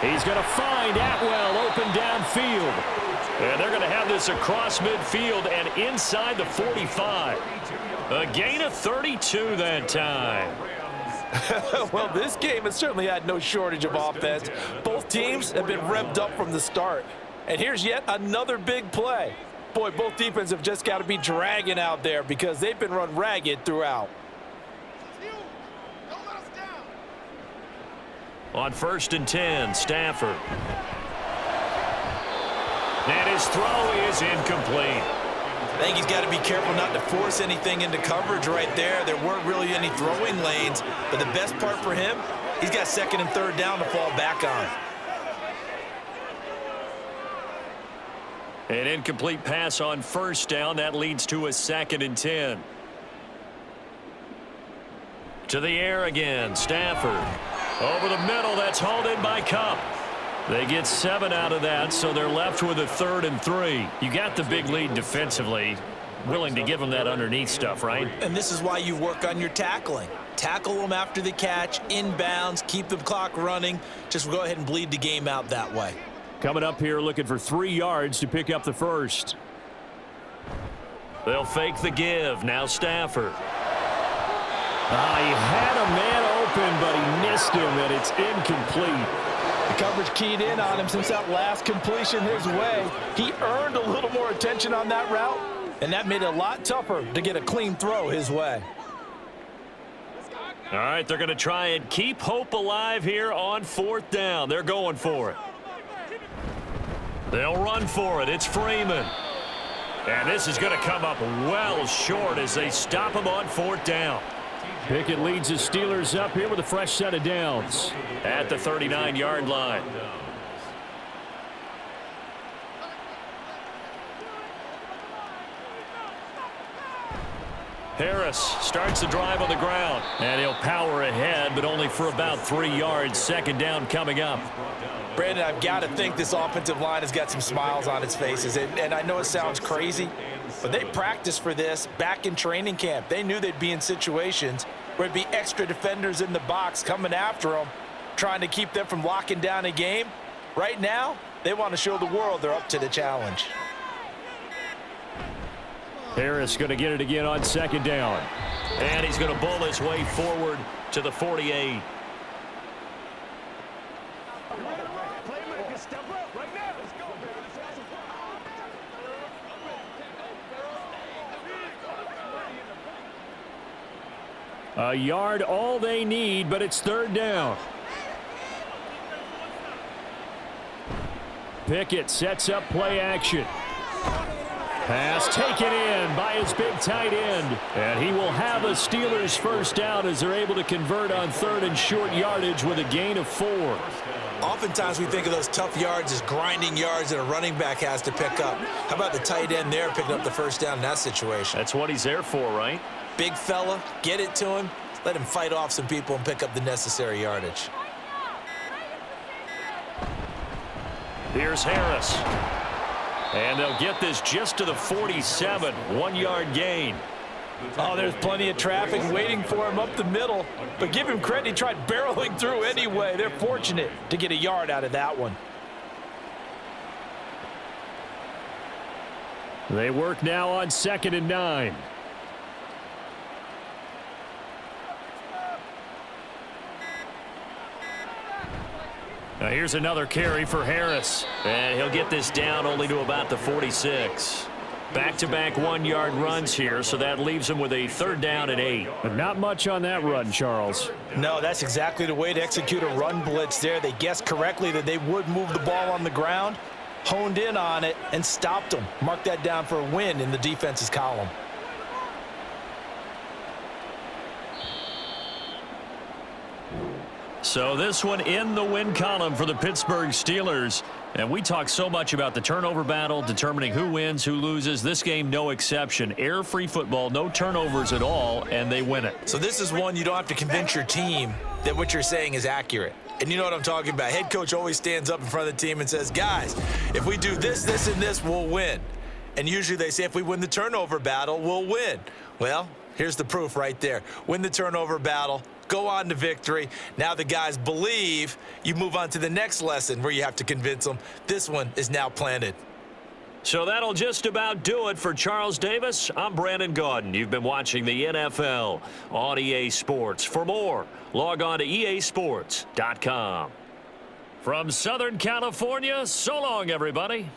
He's going to find Atwell open downfield. And they're going to have this across midfield and inside the 45. A gain of 32 that time. Well, this game has certainly had no shortage of offense. Both teams have been revved up from the start. And here's yet another big play. Boy, both defenses have just got to be dragging out there because they've been run ragged throughout. On 1st and 10, Stafford. And his throw is incomplete. I think he's got to be careful not to force anything into coverage right there. There weren't really any throwing lanes, but the best part for him, he's got 2nd and 3rd down to fall back on. An incomplete pass on 1st down. That leads to a 2nd and 10. To the air again, Stafford. Over the middle, that's hauled in by Kupp. They get 7 out of that, so they're left with a 3rd and 3. You got the big lead defensively. Willing to give them that underneath stuff, right? And this is why you work on your tackling. Tackle them after the catch, inbounds, keep the clock running. Just go ahead and bleed the game out that way. Coming up here looking for 3 yards to pick up the first. They'll fake the give. Now Stafford. He had a man open, but he missed him, and it's incomplete. The coverage keyed in on him since that last completion his way. He earned a little more attention on that route, and that made it a lot tougher to get a clean throw his way. All right, they're going to try and keep hope alive here on 4th down. They're going for it. They'll run for it. It's Freeman. And this is going to come up well short as they stop him on 4th down. Pickett leads the Steelers up here with a fresh set of downs at the 39-yard line. Harris starts the drive on the ground, and he'll power ahead, but only for about 3 yards. 2nd down coming up. Brandon, I've got to think this offensive line has got some smiles on its faces, and I know it sounds crazy, but they practiced for this back in training camp. They knew they'd be in situations where it'd be extra defenders in the box coming after them, trying to keep them from locking down a game. Right now, they want to show the world they're up to the challenge. Harris going to get it again on 2nd down. And he's going to bull his way forward to the 48. A yard all they need, but it's third down. Pickett sets up play action. Pass taken in by his big tight end. And he will have a Steelers first down as they're able to convert on third and short yardage with a gain of 4. Oftentimes we think of those tough yards as grinding yards that a running back has to pick up. How about the tight end there picking up the first down in that situation? That's what he's there for, right? Big fella, get it to him, let him fight off some people and pick up the necessary yardage. Here's Harris. And they'll get this just to the 47, 1-yard gain. Oh, there's plenty of traffic waiting for him up the middle. But give him credit, he tried barreling through anyway. They're fortunate to get a yard out of that one. They work now on 2nd and 9. Now here's another carry for Harris. And he'll get this down only to about the 46. Back-to-back 1-yard runs here, so that leaves him with a third down and 8. But not much on that run, Charles. No, that's exactly the way to execute a run blitz there. They guessed correctly that they would move the ball on the ground, honed in on it, and stopped them. Mark that down for a win in the defense's column. So this one in the win column for the Pittsburgh Steelers. And we talk so much about the turnover battle, determining who wins, who loses. This game, no exception. Air-free football, no turnovers at all, and they win it. So this is one you don't have to convince your team that what you're saying is accurate. And you know what I'm talking about. Head coach always stands up in front of the team and says, guys, if we do this, this, and this, we'll win. And usually they say if we win the turnover battle, we'll win. Well, here's the proof right there. Win the turnover battle. Go on to victory. Now the guys believe. You move on to the next lesson where you have to convince them. This one is now planted. So that'll just about do it for Charles Davis. I'm Brandon Gaudin. You've been watching the NFL on EA Sports. For more, log on to easports.com. From Southern California, so long, everybody.